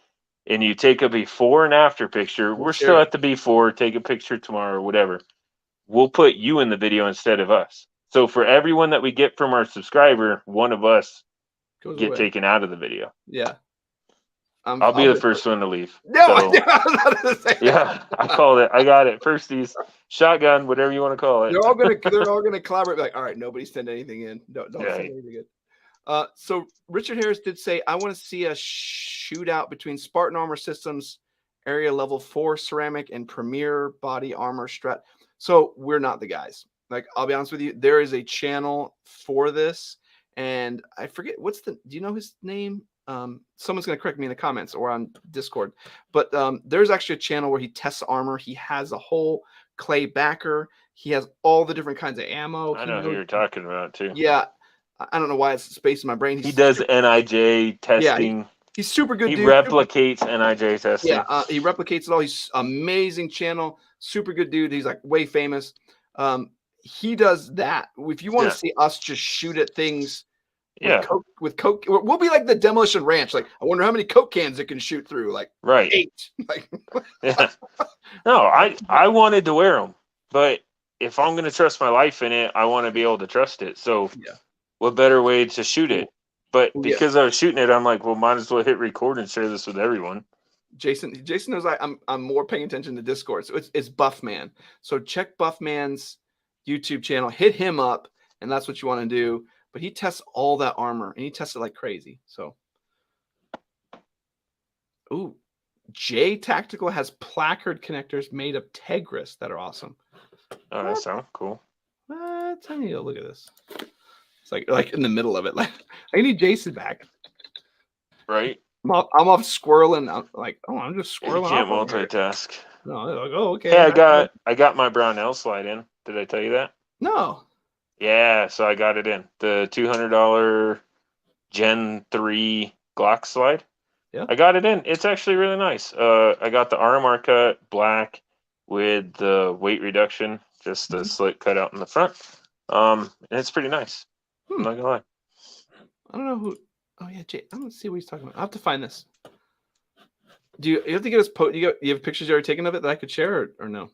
and you take a before and after picture, we're still at the before. Take a picture tomorrow, whatever. We'll put you in the video instead of us. So for everyone that we get from our subscriber, one of us get taken out of the video. Yeah. I'll be the first one to leave. No, so, I called it. I got it. Firsties, shotgun, whatever you want to call it. They're all gonna collaborate. Like, all right, nobody send anything in. Don't send anything in. So Richard Harris did say, I want to see a shootout between Spartan Armor Systems, Area Level 4 ceramic, and Premier Body Armor Strat. So we're not the guys. Like, I'll be honest with you, there is a channel for this, and I forget do you know his name? Someone's going to correct me in the comments or on Discord, but there's actually a channel where he tests armor. He has a whole clay backer. He has all the different kinds of ammo. I know who you're talking about too. Yeah. I don't know why it's spaced in my brain. He does NIJ testing. Yeah, he's super good. He replicates NIJ testing. Yeah, he replicates it all. He's amazing channel. Super good dude. He's like way famous. He does that. If you want to see us just shoot at things, with Coke, we'll be like the Demolition Ranch. Like, I wonder how many Coke cans it can shoot through. Like, 8. Like, no, I wanted to wear them, but if I'm going to trust my life in it, I want to be able to trust it. So, what better way to shoot it? But because I was shooting it, I'm like, well, might as well hit record and share this with everyone. Jason knows I'm more paying attention to Discord. So it's Buffman. So check Buffman's YouTube channel, hit him up, and that's what you want to do. But he tests all that armor, and he tests it like crazy. So, J Tactical has placard connectors made of Tegris that are awesome. Oh, that sounds cool. What? I need to look at this. It's like in the middle of it. Like I need Jason back. Right? I'm off squirreling. I'm like, oh, I'm just You squirreling can't off over here. multitask. No, they're like, oh, okay. Hey, I got my Brownell slide in. Did I tell you that? No. Yeah, so I got it in. The $200 Gen 3 Glock slide. Yeah. I got it in. It's actually really nice. I got the RMR cut black with the weight reduction, just a slit cut out in the front. And it's pretty nice. I'm not gonna lie. I don't know who. Oh yeah, Jay. I don't see what he's talking about. I have to find this. Do you have to get us? You have pictures you already taken of it that I could share or no?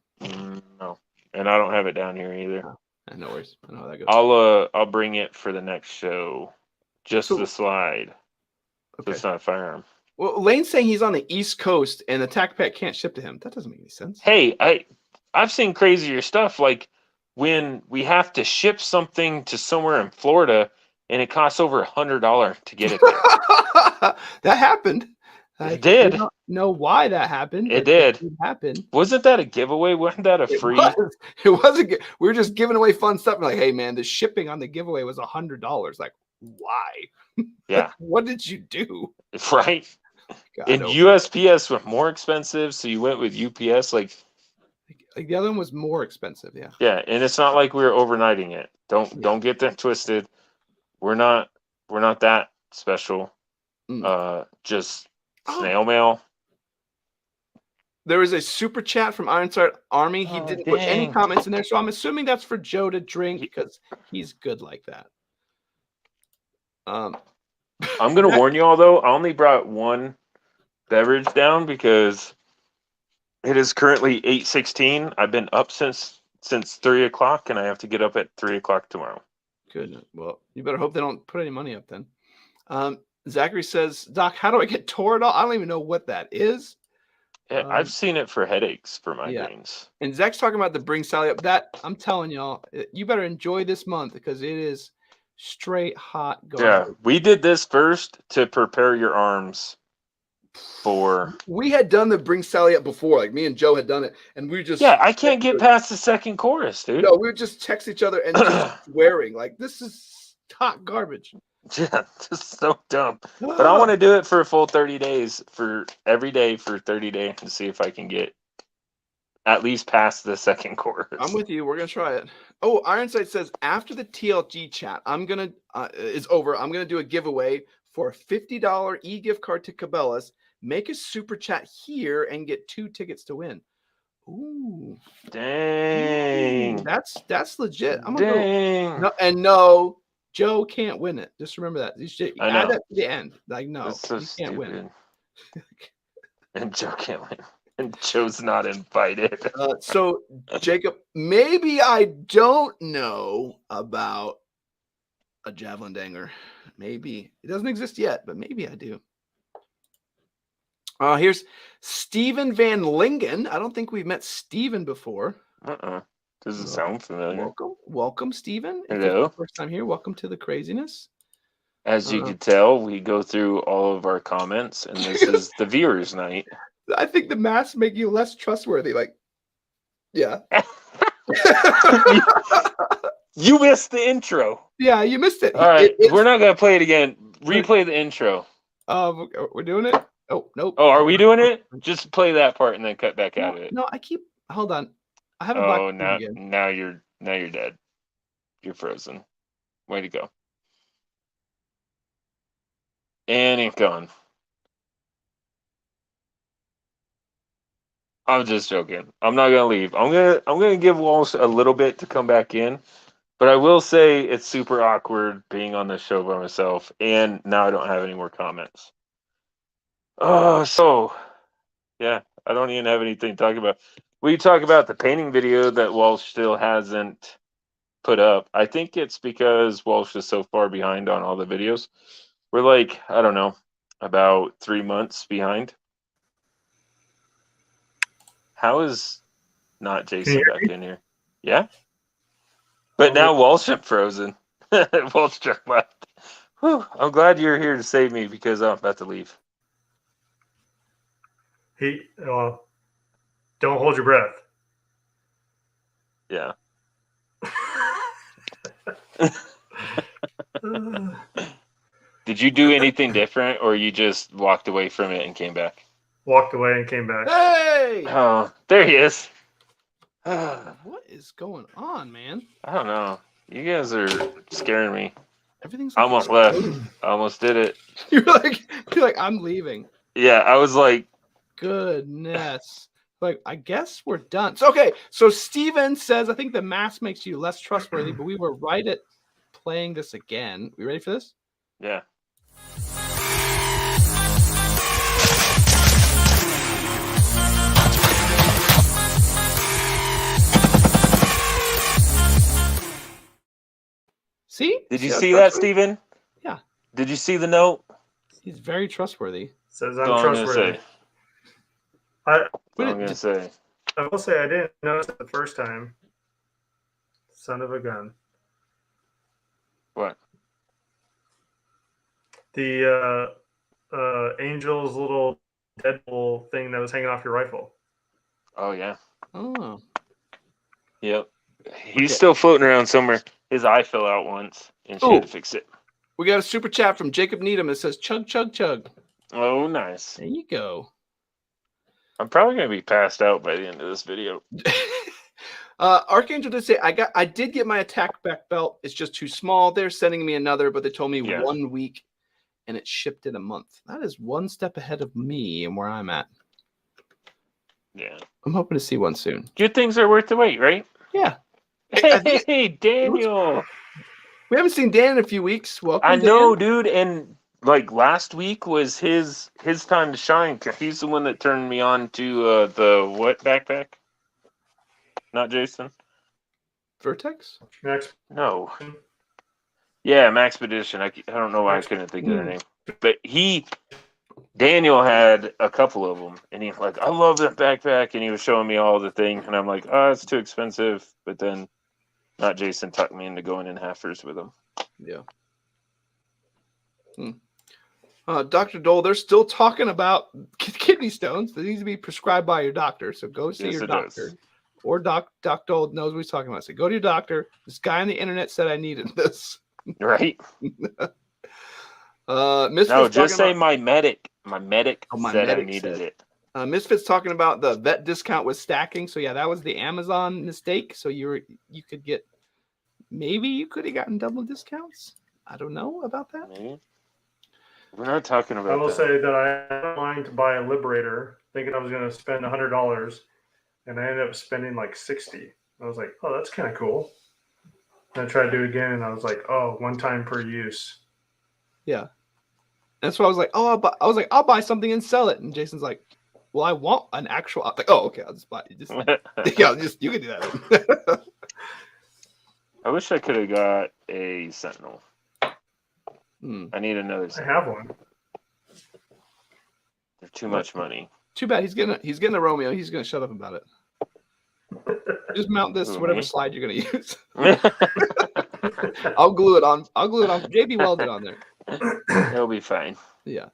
No, and I don't have it down here either. No worries. I know how that goes. I'll bring it for the next show. Just the slide. Okay. So it's not a firearm. Well, Lane's saying he's on the East Coast and the tac pack can't ship to him. That doesn't make any sense. Hey, I've seen crazier stuff, like when we have to ship something to somewhere in Florida and it costs over $100 to get it there. That happened. It did. I don't know why that happened. It did. It happened. Wasn't that a giveaway? Wasn't that a free? It wasn't. We were just giving away fun stuff. Like, hey man, the shipping on the giveaway was $100. Like, why? Yeah. What did you do? Right. God, and USPS were more expensive, so you went with UPS. Like the other one was more expensive. Yeah. Yeah, and it's not like we were overnighting it. Don't get that twisted. We're not that special. Just snail mail. There was a super chat from Ironside Army. He didn't put any comments in there, so I'm assuming that's for Joe to drink because he's good like that. I'm gonna warn you all though. I only brought one beverage down because it is currently 8:16. I've been up since 3 o'clock, and I have to get up at 3 o'clock tomorrow. Good. Well, you better hope they don't put any money up then. Zachary says, Doc, how do I get Toradol? I don't even know what that is. Yeah, I've seen it for headaches, for migraines. Yeah. And Zach's talking about the Bring Sally Up. That I'm telling y'all, you better enjoy this month because it is straight hot garbage. Yeah, we did this first to prepare your arms for. We had done the Bring Sally Up before, like me and Joe had done it, and we just. Yeah, I can't get past the second chorus, dude. No, we would just text each other and just swearing like this is hot garbage. Yeah, just so dumb. But I want to do it for a full 30 days, for every day for 30 days, to see if I can get at least past the second chorus. I'm with you. We're gonna try it. Oh, Ironside says after the TLG chat, is over. I'm gonna do a giveaway for a $50 e-gift card to Cabela's. Make a super chat here and get 2 tickets to win. Ooh, dang! That's legit. I'm gonna go. No, Joe can't win it. Just remember that. You should add that to the end. Like, no, so you can't win. And Joe can't win. And Joe's not invited. So, Jacob, maybe I don't know about a javelin danger. Maybe it doesn't exist yet, but maybe I do. Here's Steven Van Lingen. I don't think we've met Steven before. Doesn't sound familiar. Welcome, Steven. Hello. First time here. Welcome to the craziness. As you can tell, we go through all of our comments, and this is the viewers' night. I think the masks make you less trustworthy. Like, yeah. You missed the intro. Yeah, you missed it. All right, we're not gonna play it again. Replay the intro. We're doing it. Oh, nope. Oh, are we doing it? Just play that part and then cut back out of it. No, hold on. I haven't. Oh, now you're dead. You're frozen. Way to go. And it's gone. I'm just joking. I'm not gonna leave. I'm gonna give Walsh a little bit to come back in, but I will say it's super awkward being on this show by myself, and now I don't have any more comments. So yeah, I don't even have anything to talk about. We talk about the painting video that Walsh still hasn't put up. I think it's because Walsh is so far behind on all the videos. We're like, I don't know, about 3 months behind. How is not Jason back in here? Yeah? But now Walsh is frozen. Walsh just left. Whew, I'm glad you're here to save me because I'm about to leave. Don't hold your breath. Yeah. Did you do anything different, or you just walked away from it and came back? Walked away and came back. Hey! Oh, there he is. What is going on, man? I don't know. You guys are scaring me. Everything's I almost left. I almost did it. You're like, I'm leaving. Yeah, I was like, Goodness. Like, I guess we're done. So, okay. So Steven says, I think the mask makes you less trustworthy, but we were right at playing this again. We ready for this? yeah. See? Did you how see that, trustworthy? Steven? Yeah. Did you see the note? He's very trustworthy. Says That's I'm all I'm gonna trustworthy. say. I That's all I'm gonna say. will say I didn't notice it the first time. Son of a gun. What? The Angel's little Deadpool thing that was hanging off your rifle. Oh yeah. Oh. Yep. He's Okay. still floating around somewhere. His eye fell out once, and she had to fix it. We got a super chat from Jacob Needham. It says, chug, chug, chug. Oh, nice. There you go. I'm probably gonna be passed out by the end of this video. Archangel did say, I did get my attack back belt. It's just too small. They're sending me another, but they told me 1 week and it shipped in a month. That is one step ahead of me and where I'm at. Yeah. I'm hoping to see one soon. Good things are worth the wait, right? Yeah. Hey, Daniel. We haven't seen Dan in a few weeks. Welcome. I know, Dan. dude. And like last week was his time to shine. He's the one that turned me on to the what backpack? Not Jason. Vertex? Next. No. Yeah, Maxpedition. I don't know why I couldn't think of their name. But Daniel had a couple of them, and he's like, I love that backpack, and he was showing me all the things, and I'm like, oh, it's too expensive. But then not Jason tucked me into going in halfers with him. Yeah. Dr. Dole, they're still talking about kidney stones. They need to be prescribed by your doctor. So go see your doctor. Does. Or Doc Dole knows what he's talking about. So go to your doctor. This guy on the internet said I needed this. Right? Misfits No, just say about, my medic. My medic said I medic needed said. it. Misfits talking about the vet discount was stacking. So yeah, that was the Amazon mistake. So you could get, maybe you could have gotten double discounts. I don't know about that. Maybe. We're not talking about I will that. say that I had in mind to buy a Liberator, thinking I was going to spend $100, and I ended up spending like $60. I was like, oh, that's kind of cool. And I tried to do it again, and I was like, oh, one time per use. Yeah. That's why I was like, I'll buy something and sell it. And Jason's like, well, I want an actual. I'm like, oh, okay, I'll just buy it. You can do that. I wish I could have got a Sentinel. I need another I Sentinel. have one. They're too much money. Too bad he's getting a Romeo. He's gonna shut up about it. Just mount this whatever slide you're gonna use. I'll glue it on. JB welded on there. It'll be fine. Yeah.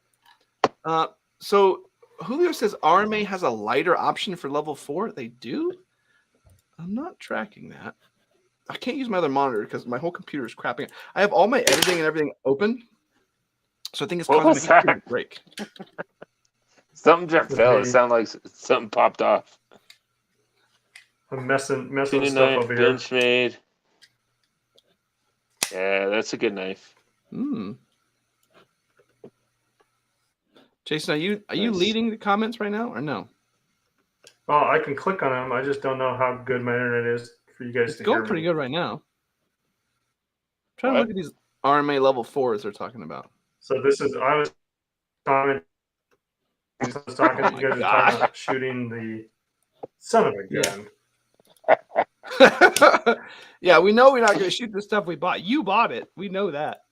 So Julio says RMA has a lighter option for level 4. They do. I'm not tracking that. I can't use my other monitor because my whole computer is crapping. I have all my editing and everything open, so I think it's causing me to break. Something just fell. It sounded like something popped off. I'm messing with stuff over here. Benchmade. Yeah, that's a good knife. Jason, are you leading the comments right now or no? Oh, I can click on them. I just don't know how good my internet is for you guys It's to going hear pretty me. good right now. I'm trying to look at these RMA level 4s they're talking about. So this is I was talking. You guys are talking about shooting the son of a gun. Yeah, we know we're not going to shoot the stuff we bought. You bought it. We know that.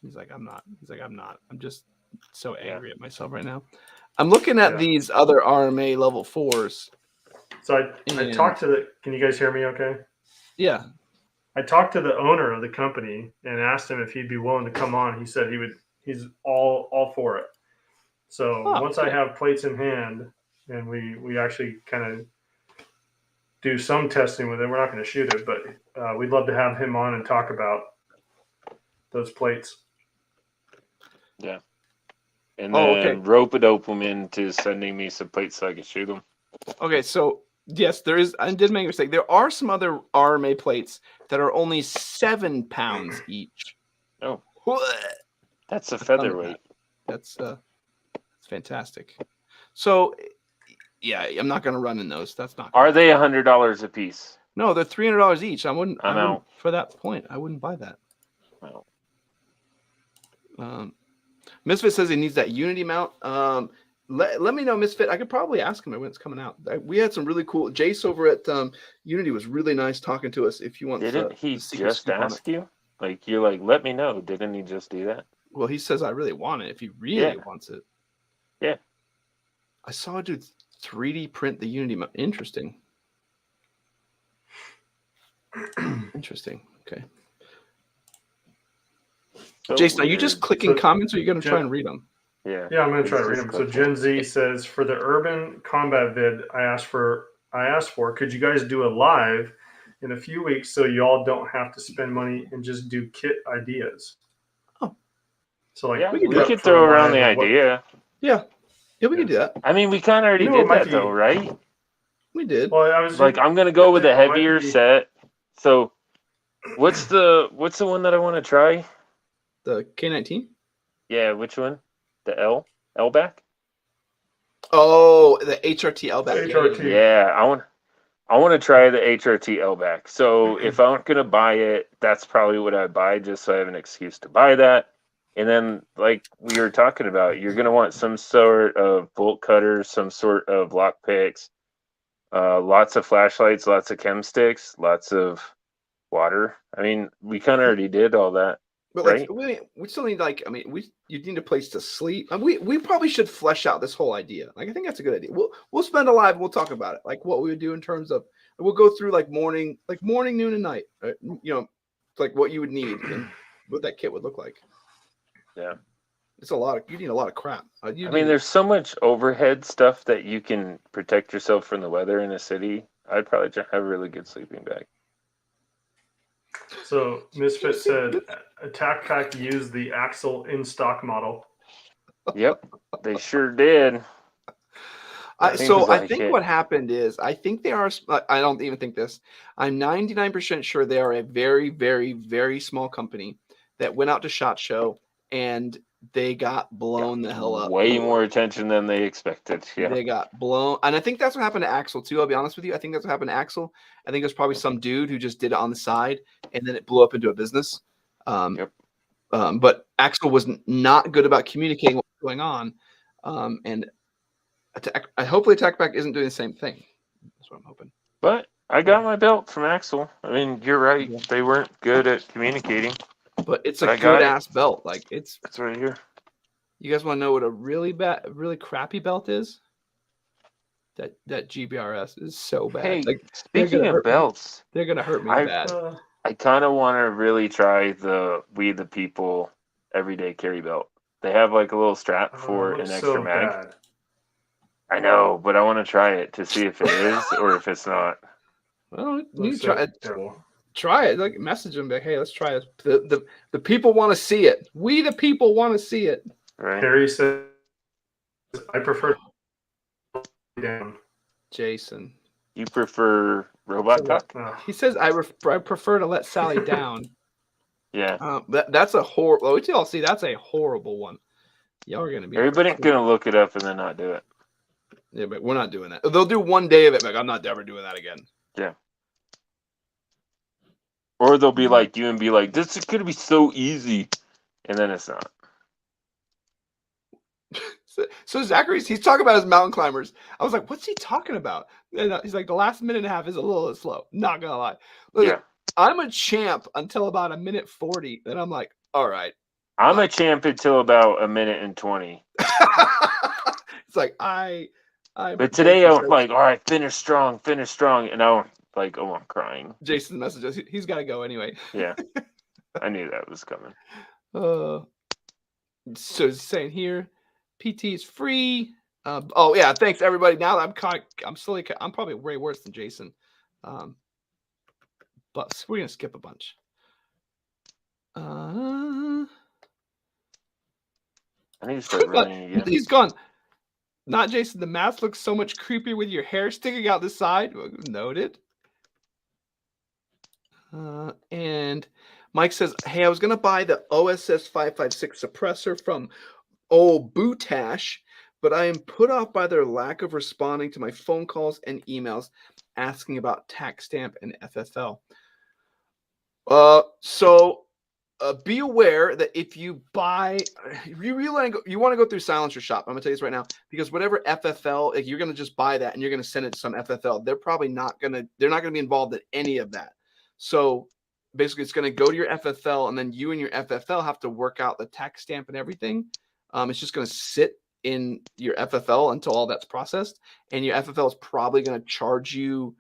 He's like, I'm not. I'm just so angry at myself right now. I'm looking at these other RMA level 4s. So I talked to the. Can you guys hear me? Okay. Yeah. I talked to the owner of the company and asked him if he'd be willing to come on. He said he would. He's all for it. So once I have plates in hand and we actually kind of do some testing with it. We're not going to shoot it, but we'd love to have him on and talk about those plates. Yeah. And then rope-a-dope him into sending me some plates so I can shoot them. Okay, so yes, there is. I did make a mistake. There are some other RMA plates that are only 7 pounds each. Oh, that's a featherweight. That's fantastic. So, yeah, I'm not going to run in those. That's not. Are they $100 a piece? No, they're $300 each. I wouldn't out. For that point. I wouldn't buy that. No. Misfit says he needs that Unity mount. Let me know, Misfit. I could probably ask him when it's coming out. We had some really cool. Jace over at Unity was really nice talking to us. If you want, didn't he just ask you? Like you're like, let me know. Didn't he just do that? Well, he says I really want it. If he really wants it, yeah. I saw a dude 3D print the Unity mount. Interesting. Interesting. Okay. So Jason, are you weird. just clicking comments, or are you going to try and read them? Yeah. Yeah, I'm going to try to read just them. So Gen Z says, for the urban combat vid I asked for, could you guys do a live in a few weeks so y'all don't have to spend money and just do kit ideas? Oh. So like yeah, we could throw around the idea. Yeah, we can do that. I mean, we kind of already did that though, right? We did. Well, I was like, I'm going to go with a heavier set. So what's the one that I want to try? The K19? Yeah, which one? The L back? Oh, the HRT L back. HRT. Yeah, I want to try the HRT L back. So if I'm gonna buy it, that's probably what I buy, just so I have an excuse to buy that. And then, like we were talking about, you're gonna want some sort of bolt cutters, some sort of lock picks, lots of flashlights, lots of chem sticks, lots of water. I mean, we kind of already did all that. But right? like we still need you need a place to sleep. We probably should flesh out this whole idea. Like I think that's a good idea. We'll spend a live and we'll talk about it. Like what we would do in terms of we'll go through like morning, noon, and night. Right? You know, like what you would need and what that kit would look like. Yeah, it's a lot of you need a lot of crap. There's so much overhead stuff that you can protect yourself from the weather in a city. I'd probably have a really good sleeping bag. So Misfit said Attack Pack used the Axle in stock model. Yep, they sure did. I think what happened is I think they are. I don't even think this. I'm 99% sure they are a very, very, very small company that went out to SHOT Show and they got blown the hell up. Way more attention than they expected. Yeah, they got blown, and I think that's what happened to Axel too. I'll be honest with you. I think that's what happened to Axel. I think there's probably some dude who just did it on the side, and then it blew up into a business. But Axel was not good about communicating what was going on, and hopefully Attack Pack isn't doing the same thing. That's what I'm hoping. But I got my belt from Axel. I mean, you're right. They weren't good at communicating. But it's a good ass belt. Like it's right here. You guys want to know what a really crappy belt is? That GBRS is so bad. Hey, like, speaking of belts, they're gonna hurt me bad. I kind of want to really try the We the People everyday carry belt. They have like a little strap for an extra mag. Bad. I know, but I want to try it to see if it is or if it's not. Well, you try it. Try it. Like message them, like, hey, let's try it. The people want to see it. We the people want to see it. Right. Harry says, "I prefer down." Jason, you prefer robot talk? He says, I prefer to let Sally down. Yeah. That's a horrible. Wait till y'all see. That's a horrible one. Y'all are gonna be. Everybody's gonna look it up and then not do it. Yeah, but we're not doing that. They'll do one day of it. Like I'm not ever doing that again. Yeah. Or they'll be like you and be like, this is gonna be so easy, and then it's not. So Zachary's, he's talking about his mountain climbers. I was like, what's he talking about? And he's like, the last minute and a half is a little slow. Not gonna lie. Look, I'm a champ until about a minute 40. Then I'm like, all right. I'm a champ until about a minute and 20. It's like But today I'm like, all right, finish strong, and I'm like, oh, I'm crying. Jason messages. He's got to go anyway. Yeah, I knew that was coming. So it's saying here, PT is free. Oh yeah, thanks everybody. Now that I'm probably way worse than Jason. But we're gonna skip a bunch. I need to start running again. He's gone. Not Jason. The mask looks so much creepier with your hair sticking out the side. Noted. And Mike says, "Hey, I was gonna buy the OSS 556 suppressor from old Bootash, but I am put off by their lack of responding to my phone calls and emails asking about tax stamp and FFL." So be aware that if you buy, you want to go through Silencer Shop. I'm gonna tell you this right now, because whatever FFL, like, you're gonna just buy that and you're gonna send it to some FFL. They're not gonna be involved in any of that. So basically, it's gonna go to your FFL, and then you and your FFL have to work out the tax stamp and everything. It's just gonna sit in your FFL until all that's processed, and your FFL is probably gonna charge you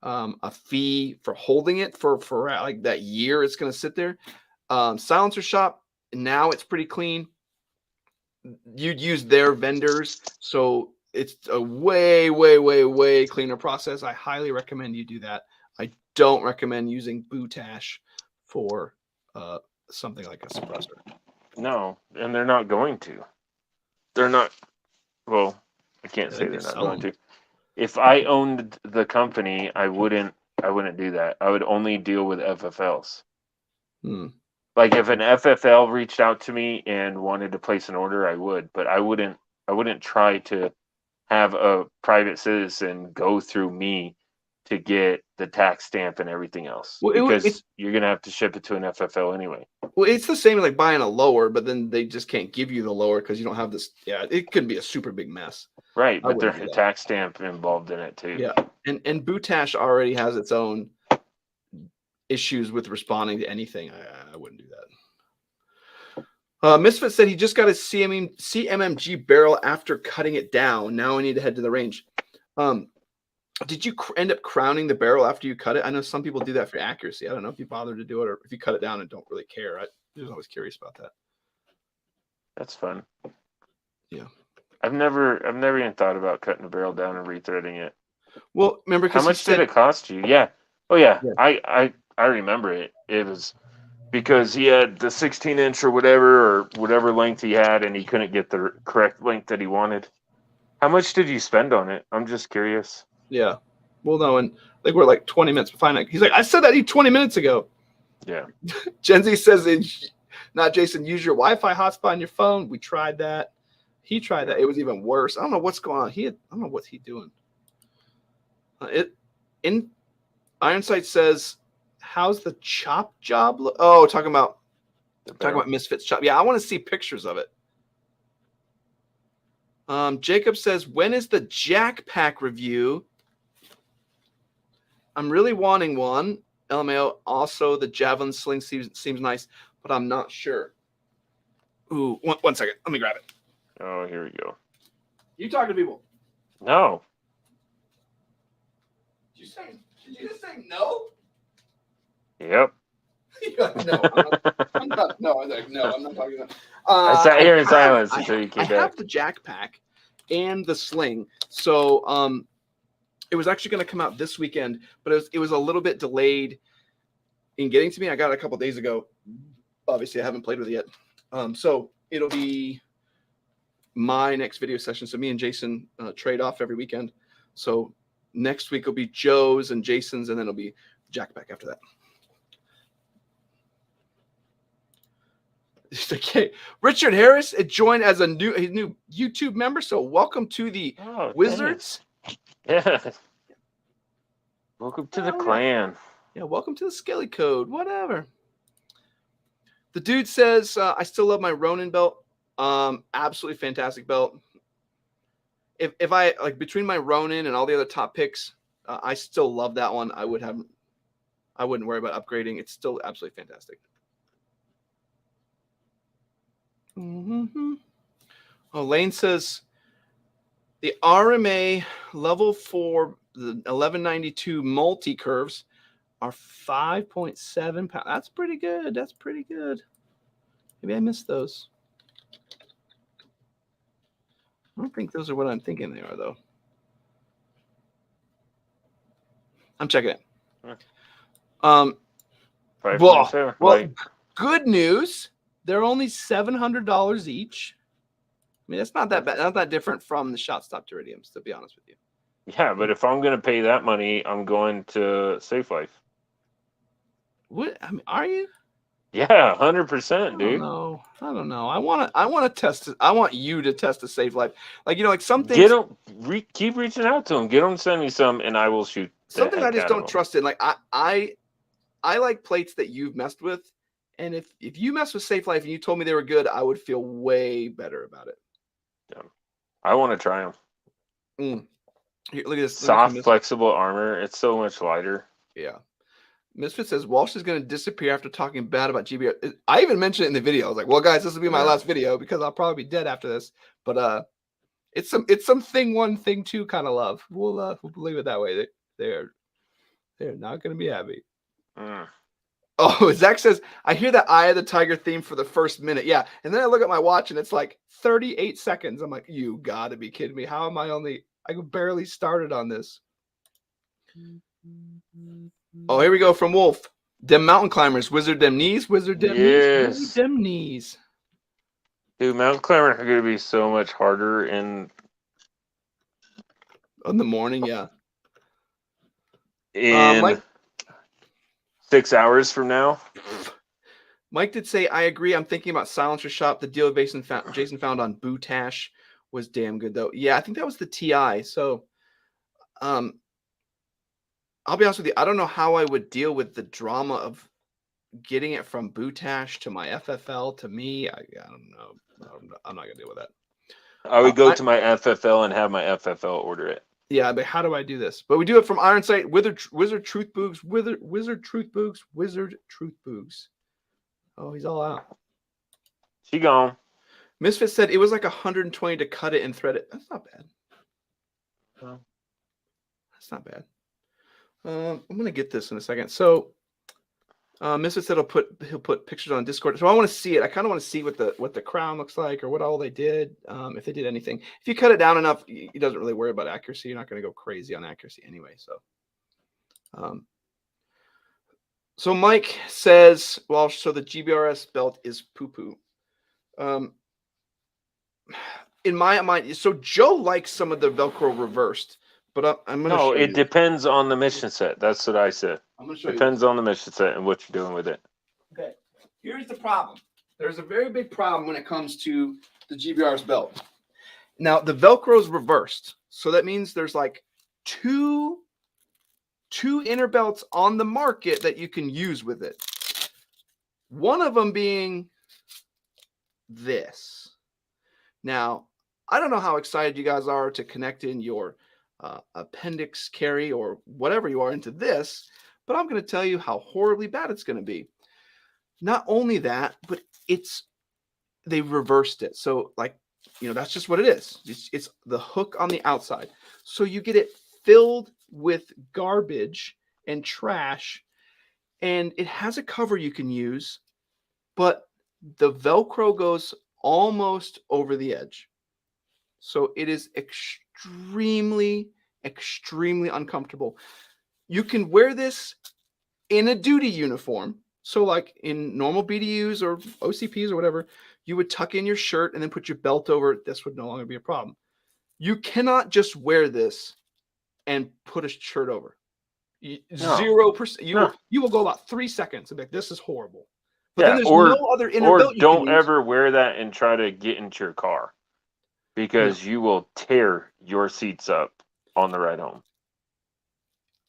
a fee for holding it for like that year it's going to sit there. Silencer Shop, now it's pretty clean. You'd use their vendors, so it's a way cleaner process. I highly recommend you do that. I don't recommend using Bootash for something like a suppressor. No, and they're not going to. They're not. Well, I can't say they're not going to. If I owned the company, I wouldn't do that. I would only deal with FFLs. Like if an FFL reached out to me and wanted to place an order, I would, but I wouldn't try to have a private citizen go through me to get the tax stamp and everything else, because you're going to have to ship it to an FFL anyway. Well, it's the same like buying a lower, but then they just can't give you the lower because you don't have this. Yeah, it could be a super big mess. Right, but there's a tax stamp involved in it too. Yeah, and Bootash already has its own issues with responding to anything. I wouldn't do that. Misfit said he just got a CMMG barrel after cutting it down. Now I need to head to the range. Did you end up crowning the barrel after you cut it? I know some people do that for accuracy. I don't know if you bother to do it or if you cut it down and don't really care. I was always curious about that. That's fun. Yeah. I've never even thought about cutting the barrel down and rethreading it. Well, remember, how much did it cost you? Yeah. Oh yeah. I remember it. It was because he had the 16-inch or whatever length he had, and he couldn't get the correct length that he wanted. How much did you spend on it? I'm just curious. Yeah. Well, no, and like we're like 20 minutes behind it. He's like, I said that 20 minutes ago. Yeah. Gen Z says, not Jason, use your Wi-Fi hotspot on your phone. We tried that. He tried that. It was even worse. I don't know what's going on. I don't know what's he doing. In Ironsight says, how's the chop job look? Oh, talking about Misfits chop. Yeah, I want to see pictures of it. Jacob says, when is the Jack Pack review? I'm really wanting one. LMAO. Also, the Javelin Sling seems nice, but I'm not sure. Ooh, one second. Let me grab it. Oh, here we go. You talk to people. No. Did you just say no? Yep. I'm not talking about. I sat here in silence until you came back. I have the Jack Pack and the Sling, so it was actually going to come out this weekend, but it was a little bit delayed in getting to me. I got it a couple days ago. Obviously, I haven't played with it yet, so it'll be my next video session. So me and Jason trade off every weekend. So next week will be Joe's and Jason's, and then it'll be Jack Pack after that. Okay. Richard Harris joined as a new YouTube member, so welcome to the Wizards. Yeah. Welcome to the clan. Yeah, welcome to the Skelly Code. Whatever. The dude says, I still love my Ronin belt. Absolutely fantastic belt. If I like between my Ronin and all the other top picks, I still love that one. I wouldn't worry about upgrading. It's still absolutely fantastic. Mm-hmm. Oh, Lane says the RMA level 4, the 1192 multi curves are 5.7 pounds. That's pretty good. That's pretty good. Maybe I missed those. I don't think those are what I'm thinking they are, though. I'm checking it. Well, 5.7. well, good news. They're only $700 each. I mean, that's not that bad. Not that different from the shot stop iridiums, to be honest with you. Yeah, but if I'm going to pay that money, I'm going to Safe Life. What? I mean, are you? Yeah, 100%, dude. I don't know. I want to test it. I want you to test a Safe Life. Like, you know, like some things. Get them. Keep reaching out to them. Get them to send me some, and I will shoot. Something I just don't trust in. Like, I like plates that you've messed with, and if you mess with Safe Life and you told me they were good, I would feel way better about it. Yeah. I want to try them. Here, look at this. Soft, flexible armor. It's so much lighter. Yeah. Misfit says Walsh is going to disappear after talking bad about GBR. I even mentioned it in the video. I was like, well, guys, this will be my last video because I'll probably be dead after this. But it's some thing one, thing two kind of love. We'll leave it that way. They're not going to be happy. Oh, Zach says, I hear that Eye of the Tiger theme for the first minute. Yeah. And then I look at my watch and it's like 38 seconds. I'm like, you got to be kidding me. How am I barely started on this. Oh, here we go from Wolf. Dem mountain climbers, wizard dem knees, wizard dem knees, wizard dem knees. Dude, mountain climbers are going to be so much harder in the morning, yeah. In 6 hours from now. Mike did say, I agree. I'm thinking about Silencer Shop. The deal Jason found on Bootash was damn good, though. Yeah, I think that was the TI. So, I'll be honest with you. I don't know how I would deal with the drama of getting it from Bootash to my FFL to me. I don't know. I'm not going to deal with that. I would go to my FFL and have my FFL order it. Yeah, but how do I do this? But we do it from Iron Sight, Wizard Truth Boogs, Wizard Truth Boogs, Wizard Truth Boogs. Oh, he's all out. She gone. Misfit said it was like 120 to cut it and thread it. That's not bad. That's not bad. I'm gonna get this in a second. So, Misfit said he'll put pictures on Discord. So I want to see it. I kind of want to see what the crown looks like or what all they did. If they did anything. If you cut it down enough, he doesn't really worry about accuracy. You're not going to go crazy on accuracy anyway. So, so Mike says, well, so the GBRS belt is poo-poo. In my mind, so Joe likes some of the Velcro reversed. But I'm going to show you. No, it depends on the mission set. That's what I said. I'm going to show you. Depends on the mission set and what you're doing with it. Okay. Here's the problem. There's a very big problem when it comes to the GBR's belt. Now, the Velcro is reversed. So that means there's like two inner belts on the market that you can use with it. One of them being this. Now, I don't know how excited you guys are to connect in your appendix carry or whatever you are into this, but I'm going to tell you how horribly bad it's going to be. Not only that, but they reversed it. So like, that's just what it is. It's the hook on the outside. So you get it filled with garbage and trash, and it has a cover you can use, but the Velcro goes almost over the edge. So it is extremely uncomfortable. You can wear this in a duty uniform. So like in normal BDUs or OCPs or whatever, you would tuck in your shirt and then put your belt over it. This would no longer be a problem. You cannot just wear this and put a shirt over. 0%. You will go about 3 seconds and be like, this is horrible. But then there's no other inner belt you don't ever wear that and try to get into your car. Because you will tear your seats up on the ride home.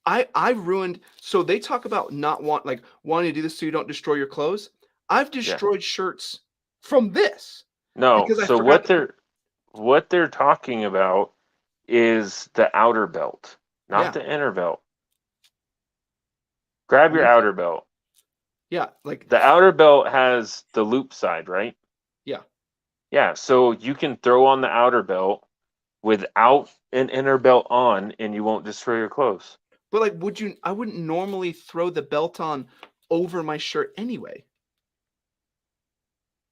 I've ruined. So they talk about wanting to do this so you don't destroy your clothes. I've destroyed shirts from this. No. So what they're talking about is the outer belt, not the inner belt. Grab your outer belt. Yeah, like the outer belt has the loop side, right? Yeah, so you can throw on the outer belt without an inner belt on, and you won't destroy your clothes. But I wouldn't normally throw the belt on over my shirt anyway.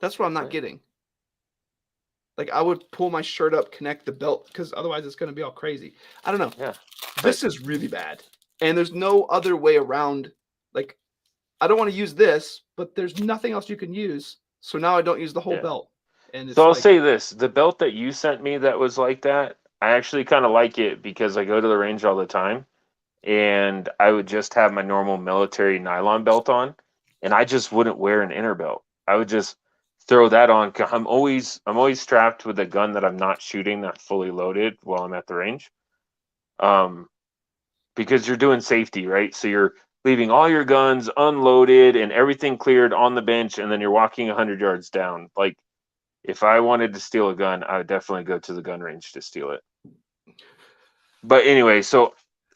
That's what I'm not getting. Like I would pull my shirt up, connect the belt, because otherwise it's going to be all crazy. I don't know. Yeah. This is really bad. and there's no other way around. Like, I don't want to use this, but there's nothing else you can use. So now I don't use the whole belt. And it's So I'll like, say this: the belt that you sent me that was like that, I actually kind of like it because I go to the range all the time, and I would just have my normal military nylon belt on, and I just wouldn't wear an inner belt. I would just throw that on. I'm always strapped with a gun that I'm not shooting, that's fully loaded while I'm at the range. Because you're doing safety, right? So you're leaving all your guns unloaded and everything cleared on the bench, and then you're walking 100 yards down. Like, if I wanted to steal a gun, I would definitely go to the gun range to steal it. But anyway, so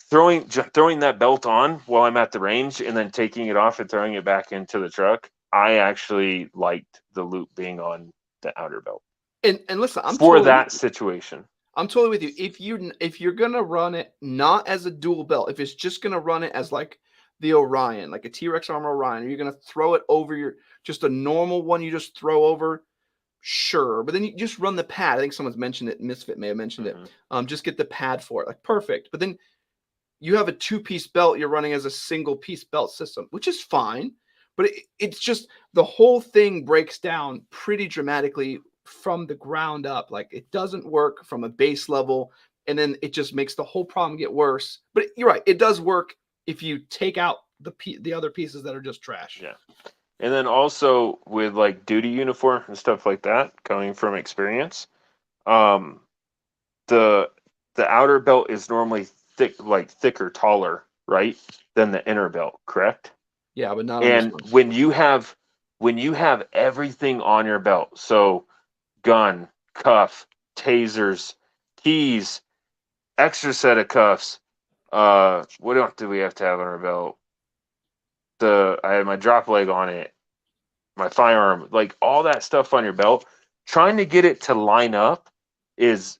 throwing that belt on while I'm at the range and then taking it off and throwing it back into the truck, I actually liked the loop being on the outer belt. And listen, I'm for totally that situation. I'm totally with you. If you're gonna run it not as a dual belt, if it's just gonna run it as like the Orion, like a T-Rex armor Orion, or you're gonna throw it over your just a normal one you just throw over, sure. But then you just run the pad. I think someone's mentioned it. Misfit may have mentioned it. Just get the pad for it, like perfect. But then you have a 2-piece belt you're running as a single piece belt system, which is fine. But it's just the whole thing breaks down pretty dramatically from the ground up. Like, it doesn't work from a base level, and then it just makes the whole problem get worse. But you're right, it does work if you take out the other pieces that are just trash. Yeah. And then also with like duty uniform and stuff like that, coming from experience, the outer belt is normally thicker, taller, right, than the inner belt, correct? Yeah, but not. And when you have everything on your belt, so gun, cuff, tasers, keys, extra set of cuffs. What else do we have to have on our belt? I had my drop leg on it, my firearm, like all that stuff on your belt. Trying to get it to line up is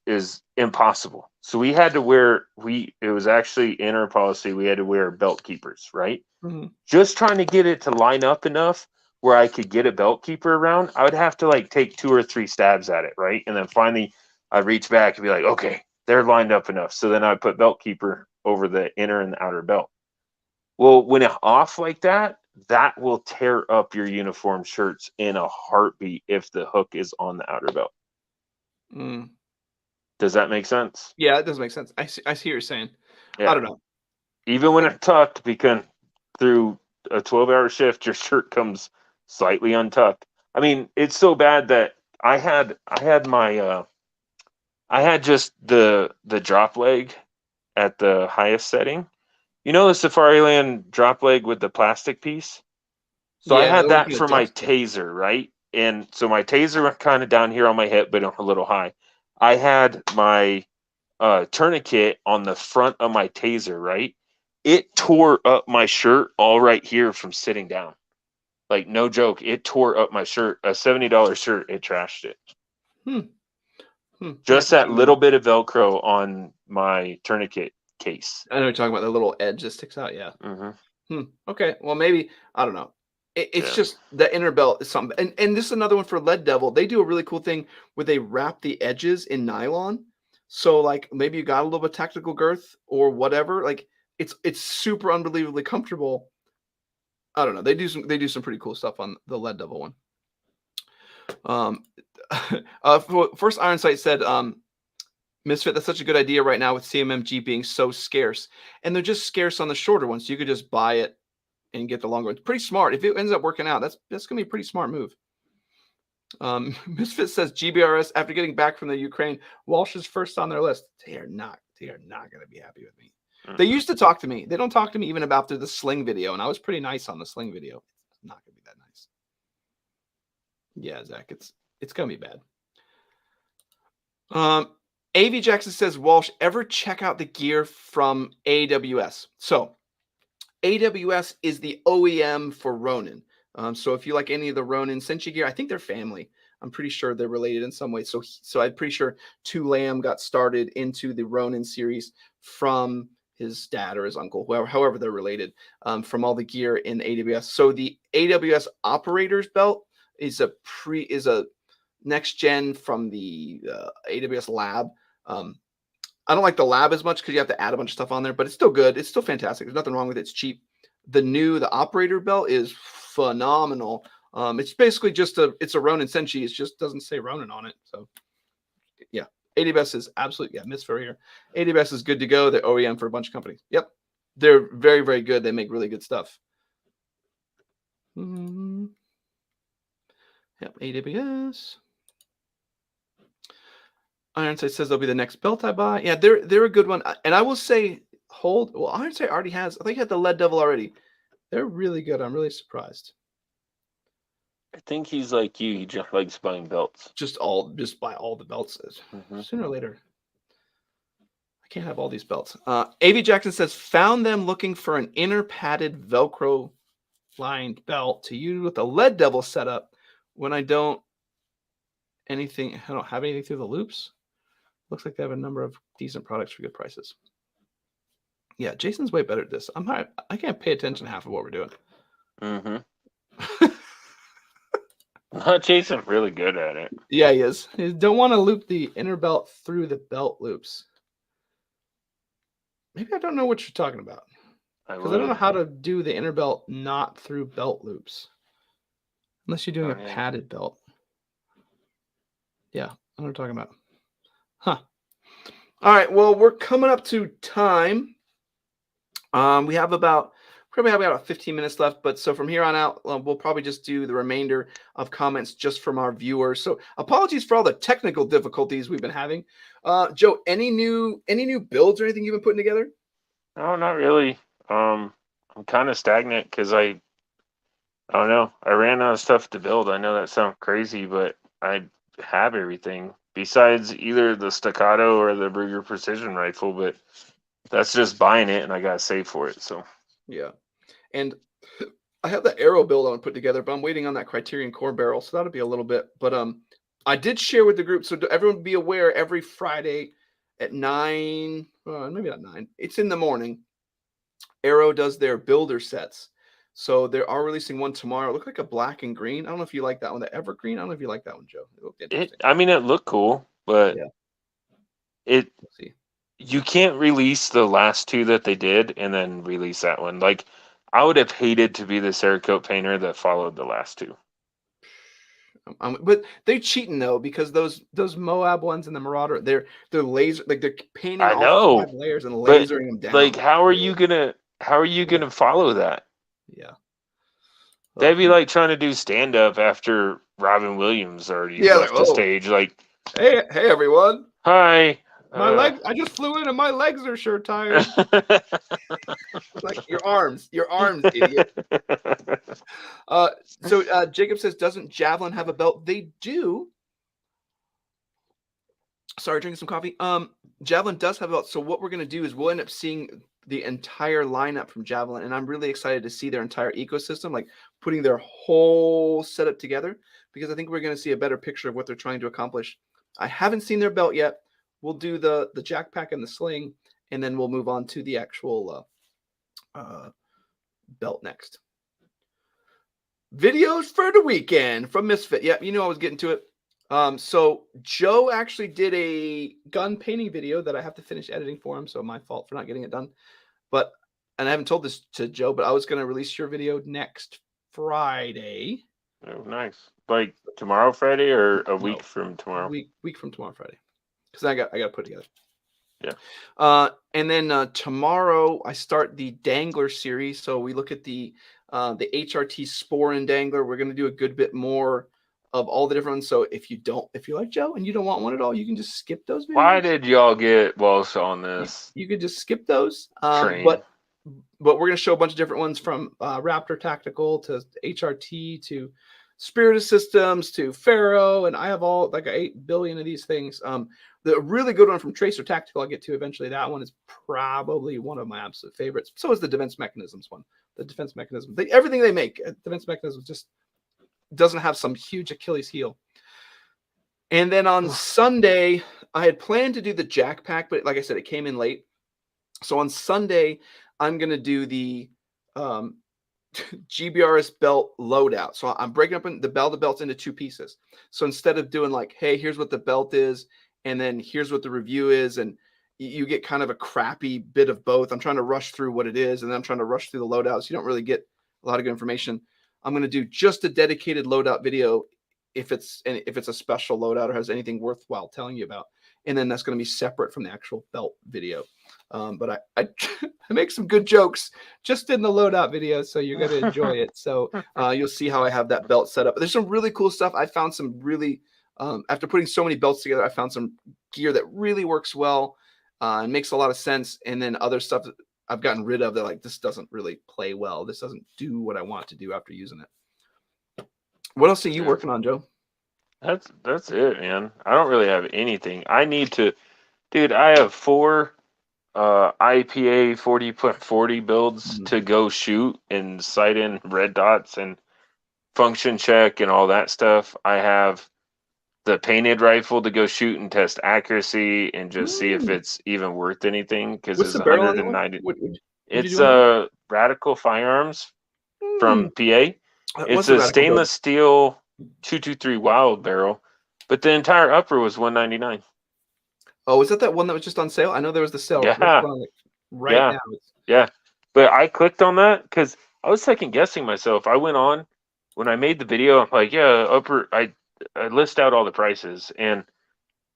impossible. So we had to wear it was actually in our policy, we had to wear belt keepers, right? Mm-hmm. Just trying to get it to line up enough where I could get a belt keeper around, I would have to like take 2 or 3 stabs at it, right? And then finally I'd reach back and be like, okay, they're lined up enough. So then I'd put belt keeper over the inner and the outer belt. Well, when it's off like that, that will tear up your uniform shirts in a heartbeat if the hook is on the outer belt. Does that make sense? Yeah, it does make sense. I see what you're saying. Yeah. I don't know. Even when it's tucked, because through a 12-hour shift, your shirt comes slightly untucked. I mean, it's so bad that I had just the drop leg at the highest setting. You know the Safariland drop leg with the plastic piece? So I had that for my taser, right? And so my taser went kind of down here on my hip, but a little high. I had my tourniquet on the front of my taser, right? It tore up my shirt all right here from sitting down. Like, no joke, it tore up my shirt. A $70 shirt, it trashed it. Just that little bit of Velcro on my tourniquet case. I know you're talking about the little edge that sticks out. Yeah. Okay. Well, maybe, I don't know. It's just the inner belt is something. And this is another one for Lead Devil. They do a really cool thing where they wrap the edges in nylon. So like maybe you got a little bit of tactical girth or whatever. Like it's super unbelievably comfortable. I don't know. They do some pretty cool stuff on the Lead Devil one. First Iron Sight said, Misfit, that's such a good idea right now with CMMG being so scarce. And they're just scarce on the shorter ones. So you could just buy it and get the longer one. It's pretty smart. If it ends up working out, that's gonna be a pretty smart move. Misfit says GBRS, after getting back from the Ukraine, Walsh is first on their list. They are not gonna be happy with me. They used to talk to me. They don't talk to me even after the sling video, and I was pretty nice on the sling video. It's not gonna be that nice. Yeah, Zach, it's gonna be bad. AV Jackson says, Walsh, ever check out the gear from AWS? So AWS is the OEM for Ronin. So if you like any of the Ronin Senshi gear, I think they're family. I'm pretty sure they're related in some way. So I'm pretty sure Tu Lam got started into the Ronin series from his dad or his uncle, however they're related, from all the gear in AWS. So the AWS Operator's Belt is a next gen from the AWS Lab. I don't like the lab as much because you have to add a bunch of stuff on there, but it's still good. It's still fantastic. There's nothing wrong with it. It's cheap. The operator belt is phenomenal. It's basically just it's a Ronin Senshi. It just doesn't say Ronin on it. So yeah, AWS is absolutely, yeah, Misfit here. AWS is good to go. They're OEM for a bunch of companies. Yep. They're very, very good. They make really good stuff. Yep, AWS. Ironside says they'll be the next belt I buy. Yeah, they're a good one. And I will say, well, Ironside already has, I think he had the Lead Devil already. They're really good. I'm really surprised. I think he's like you. He just likes buying belts. Just buy all the belts. Sooner or later. I can't have all these belts. AV Jackson says, found them looking for an inner padded Velcro lined belt to use with a Lead Devil setup when I don't have anything through the loops. Looks like they have a number of decent products for good prices. Yeah, Jason's way better at this. I can't pay attention to half of what we're doing. Jason's really good at it. Yeah, he is. You don't want to loop the inner belt through the belt loops. Maybe I don't know what you're talking about. Because I don't know how to do the inner belt not through belt loops. Unless you're doing a padded belt. Yeah, I know what I'm talking about. Huh. All right, well, we're coming up to time. We have about 15 minutes left, but so from here on out, we'll probably just do the remainder of comments just from our viewers. So apologies for all the technical difficulties we've been having. Joe, any new builds or anything you've been putting together? No, not really. I'm kind of stagnant because I don't know. I ran out of stuff to build. I know that sounds crazy, but I have everything besides either the Staccato or the Brugger Precision Rifle, but that's just buying it and I got to save for it. So yeah. And I have the arrow build I want to put together, but I'm waiting on that Criterion core barrel. So that'll be a little bit, but I did share with the group. So everyone be aware every Friday at 9, maybe not 9. It's in the morning. Arrow does their builder sets. So they are releasing one tomorrow. It looked like a black and green. I don't know if you like that one. The evergreen. I don't know if you like that one, Joe. It looked interesting. It looked cool, but you can't release the last two that they did and then release that one. Like I would have hated to be the Cerakote painter that followed the last two. But they're cheating though, because those Moab ones and the Marauder, they're laser, like they're painting all 5 layers and lasering them down. Like how are you gonna follow that? Yeah. That'd be like trying to do stand up after Robin Williams already left the stage. Like, hey everyone. Hi. My legs. I just flew in and my legs are sure tired. Like your arms, idiot. So Jacob says, doesn't Javelin have a belt? They do. Sorry, drinking some coffee. Javelin does have a belt. So what we're gonna do is we'll end up seeing the entire lineup from Javelin, and I'm really excited to see their entire ecosystem, like putting their whole setup together, because I think we're going to see a better picture of what they're trying to accomplish. I haven't seen their belt yet. We'll do the jack pack and the sling, and then we'll move on to the actual belt next. Videos for the weekend from Misfit. Yeah, you know I was getting to it. So Joe actually did a gun painting video that I have to finish editing for him, so my fault for not getting it done. And I haven't told this to Joe, but I was going to release your video next Friday. Oh, nice. Like tomorrow Friday or a week from tomorrow? Week from tomorrow Friday. Because I got to put it together. Yeah. And then tomorrow I start the Dangler series. So we look at the HRT Sporin Dangler. We're going to do a good bit more of all the different ones. So if you like Joe and you don't want one at all, you can just skip those videos. Why did y'all get Walsh on this? You could just skip those. But we're going to show a bunch of different ones, from Raptor Tactical to HRT to Spirited Systems to Pharaoh, and I have all like 8 billion of these things. The really good one from Tracer Tactical I'll get to eventually. That one is probably one of my absolute favorites. So is the Defense Mechanisms one. The Defense Mechanism, everything they make, Defense Mechanisms just doesn't have some huge Achilles heel. And then on Sunday, I had planned to do the jack pack, but like I said, it came in late. So on Sunday, I'm going to do the GBRS belt loadout. So I'm breaking up the belts into 2 pieces. So instead of doing like, hey, here's what the belt is, and then here's what the review is, and you get kind of a crappy bit of both. I'm trying to rush through what it is, and then I'm trying to rush through the loadouts. You don't really get a lot of good information. I'm going to do just a dedicated loadout video if it's a special loadout or has anything worthwhile telling you about. And then that's going to be separate from the actual belt video. But I I make some good jokes just in the loadout video, so you're going to enjoy it. So you'll see how I have that belt set up. There's some really cool stuff. I found some really, after putting so many belts together, I found some gear that really works well and makes a lot of sense. And then other stuff that I've gotten rid of that, like, this doesn't really play well. This doesn't do what I want to do after using it. What else are you working on, Joe? That's it, man. I don't really have anything. I need to, dude. I have 4 IPA 40.40 builds to go shoot and sight in red dots and function check and all that stuff. I have the painted rifle to go shoot and test accuracy and just see if it's even worth anything, because it's 190. It's Radical Firearms from PA. It's a stainless steel 223 Wild barrel, but the entire upper was $199. Oh, is that one that was just on sale? I know there was the sale right now. Yeah, but I clicked on that because I was second guessing myself. I went on when I made the video. I'm like, yeah, upper. I list out all the prices, and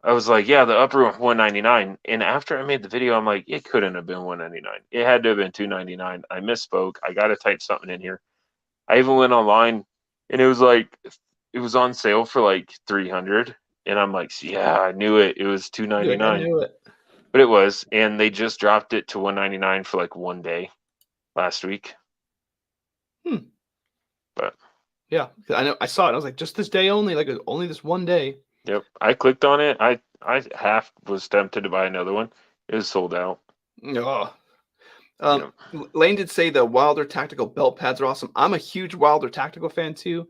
I was like, yeah, the upper $199. And after I made the video, I'm like, it couldn't have been $199. It had to have been $299. I misspoke. I got to type something in here. I even went online, and it was like, it was on sale for like $300. And I'm like, yeah, I knew it. It was $299. I knew it. But it was, and they just dropped it to $199 for like one day last week. But yeah, I know, I saw it. I was like, just this day only, like only this one day. Yep, I clicked on it. I half was tempted to buy another one. It was sold out. Oh. Lane did say the Wilder tactical belt pads are awesome. I'm a huge Wilder tactical fan too.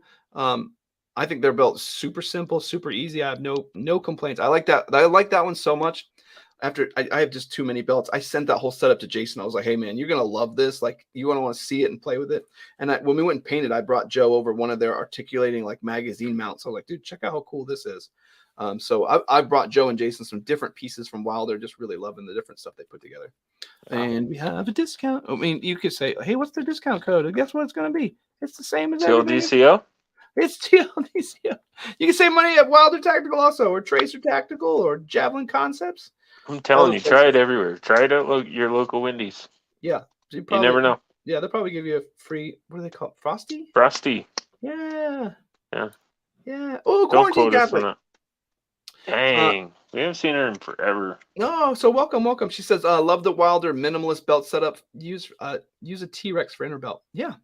I think their belt's super simple, super easy. I have no complaints. I like that. I like that one so much. After I have just too many belts, I sent that whole setup to Jason. I was like, hey man, you're gonna love this. Like, you want to see it and play with it. And when we went and painted, I brought Joe over one of their articulating like magazine mounts. I was like, dude, check out how cool this is. So I brought Joe and Jason some different pieces from Wilder, just really loving the different stuff they put together. And we have a discount. I mean, you could say, hey, what's the discount code? And guess what it's going to be? It's the same as TLDCO? It's TLDCO. You can save money at Wilder Tactical also, or Tracer Tactical, or Javelin Concepts. I'm telling you, try it everywhere. Try it at your local Wendy's. Yeah. You never know. Yeah, they'll probably give you a free, what do they call it? Frosty? Frosty. Yeah. Yeah. Yeah. Oh, Quarantine Catholic. Dang. We haven't seen her in forever. No, so welcome. She says, love the Wilder minimalist belt setup. Use a T-Rex for inner belt. Yeah.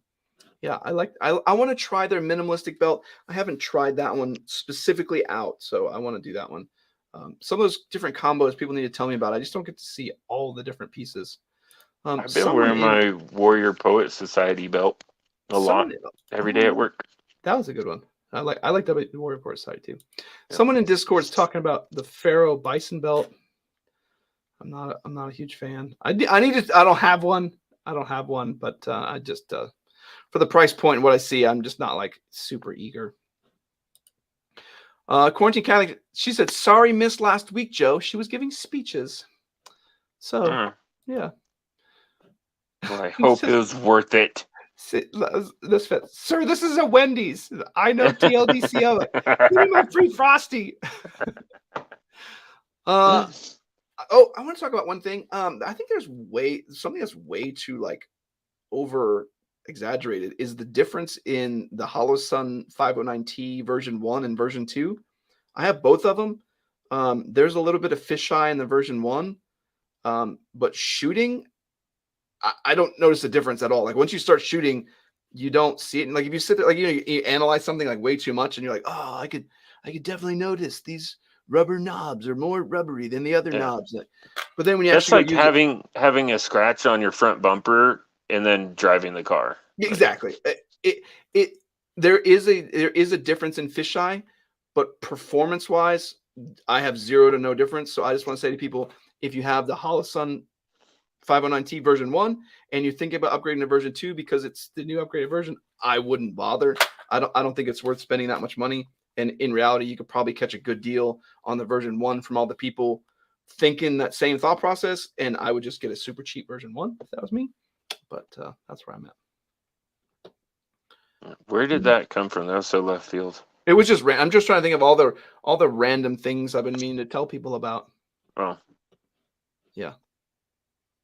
Yeah, I want to try their minimalistic belt. I haven't tried that one specifically out, so I want to do that one. Some of those different combos people need to tell me about. I just don't get to see all the different pieces. I've been wearing my Warrior Poet Society belt a lot every day at work. That was a good one. I like that Warrior Poet Society too. Yeah. Someone in Discord is talking about the Pharaoh Bison belt. I'm not a huge fan. I don't have one. But I just for the price point and what I see, I'm just not like super eager. Quarantine Catholic, she said, sorry, missed last week, Joe. She was giving speeches. So, yeah. Well, I hope it was worth it. Sir, this is a Wendy's. I know TLDCO. Give me my free Frosty. I want to talk about one thing. I think there's something that's way too like over exaggerated is the difference in the HoloSun 509T version 1 and version 2. I have both of them. There's a little bit of fisheye in the version 1, but shooting, I don't notice a difference at all. Like once you start shooting, you don't see it. And like if you sit there, like you analyze something like way too much, and you're like, oh, I could definitely notice these rubber knobs are more rubbery than the other knobs. But then when you that's like having a scratch on your front bumper and then driving the car. Exactly. There is a difference in fisheye, but performance wise, I have zero to no difference. So I just want to say to people, if you have the HoloSun 509T version 1 and you think about upgrading to version 2 because it's the new upgraded version, I wouldn't bother. I don't think it's worth spending that much money. And in reality, you could probably catch a good deal on the version 1 from all the people thinking that same thought process, and I would just get a super cheap version 1 if that was me. But that's where I'm at. Where did that come from? That was so left field. It was just I'm just trying to think of all the random things I've been meaning to tell people about. Oh, yeah.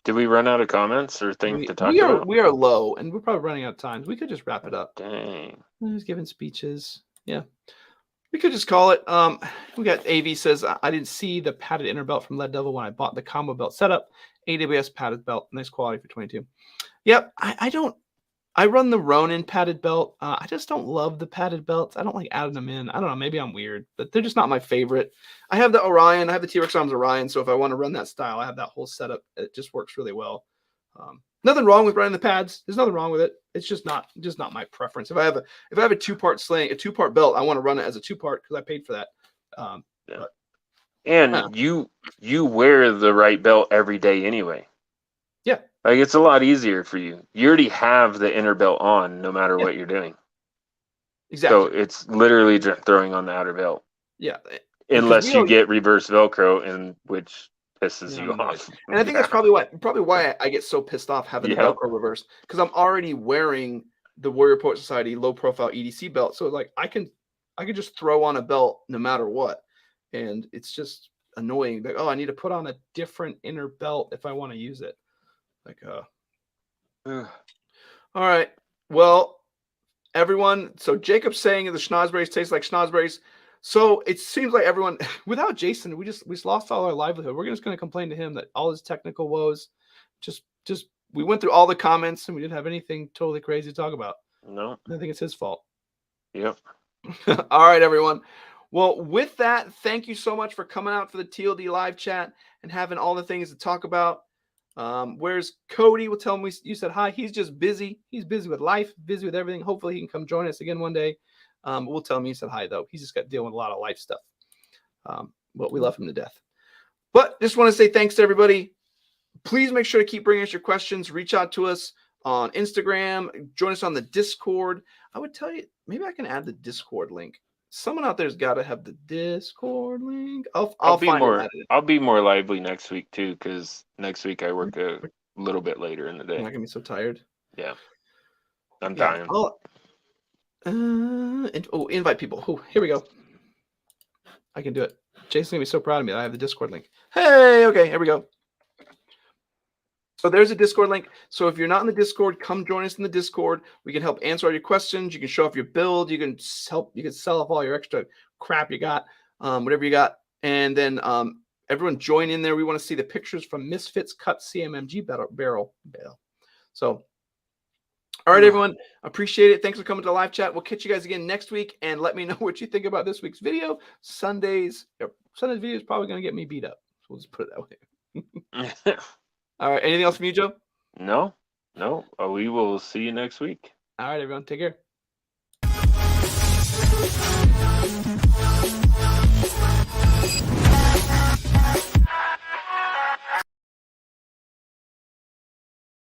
Did we run out of comments or things to talk about? We are low, and we're probably running out of time. We could just wrap it up. Dang. He's giving speeches. Yeah. We could just call it. We got AV says, I didn't see the padded inner belt from Lead Devil when I bought the combo belt setup. AWS padded belt. Nice quality for 22. Yep. I run the Ronin padded belt. I just don't love the padded belts. I don't like adding them in. I don't know. Maybe I'm weird, but they're just not my favorite. I have the Orion. I have the T-Rex Arms Orion. So if I want to run that style, I have that whole setup. It just works really well. Nothing wrong with running the pads. There's nothing wrong with it. It's just not my preference. If I have a 2-part sling, a 2-part belt, I want to run it as a 2-part because I paid for that. Yeah. And you wear the right belt every day anyway. Yeah. Like, it's a lot easier for you. You already have the inner belt on no matter what you're doing. Exactly. So it's literally just throwing on the outer belt. Yeah. Unless you get reverse Velcro, in which pisses you off. And I think that's probably why I get so pissed off having the Velcro reverse, because I'm already wearing the Warrior Poet Society low profile EDC belt. So like I can just throw on a belt no matter what. And it's just annoying. Like, oh, I need to put on a different inner belt if I want to use it. Like, all right. Well, everyone. So Jacob's saying the schnozberries taste like schnozberries. So it seems like everyone, without Jason, we just lost all our livelihood. We're just going to complain to him that all his technical woes, just we went through all the comments and we didn't have anything totally crazy to talk about. No, I think it's his fault. Yep. All right, everyone. Well, with that, thank you so much for coming out for the TLD live chat and having all the things to talk about. Where's Cody? We'll tell him you said hi. He's just busy. He's busy with life, busy with everything. Hopefully he can come join us again one day. We'll tell him you said hi, though. He's just got to deal with a lot of life stuff. But we love him to death. But just want to say thanks to everybody. Please make sure to keep bringing us your questions. Reach out to us on Instagram. Join us on the Discord. I would tell you, maybe I can add the Discord link. Someone out there's got to have the Discord link. I'll be more lively next week too, because next week I work a little bit later in the day. I'm not gonna be so tired. Yeah, I'm dying. Invite people. Oh, here we go. I can do it. Jason's gonna be so proud of me. I have the Discord link. Hey, okay, here we go. So there's a Discord link. So if you're not in the Discord, come join us in the Discord. We can help answer all your questions. You can show off your build. You can sell off all your extra crap you got, whatever you got. And then everyone join in there. We want to see the pictures from Misfits cut CMMG barrel. So, all right, everyone. Appreciate it. Thanks for coming to the live chat. We'll catch you guys again next week. And let me know what you think about this week's video. Sunday's video is probably going to get me beat up. So we'll just put it that way. All right. Anything else from you, Joe? No. We will see you next week. All right, everyone. Take care.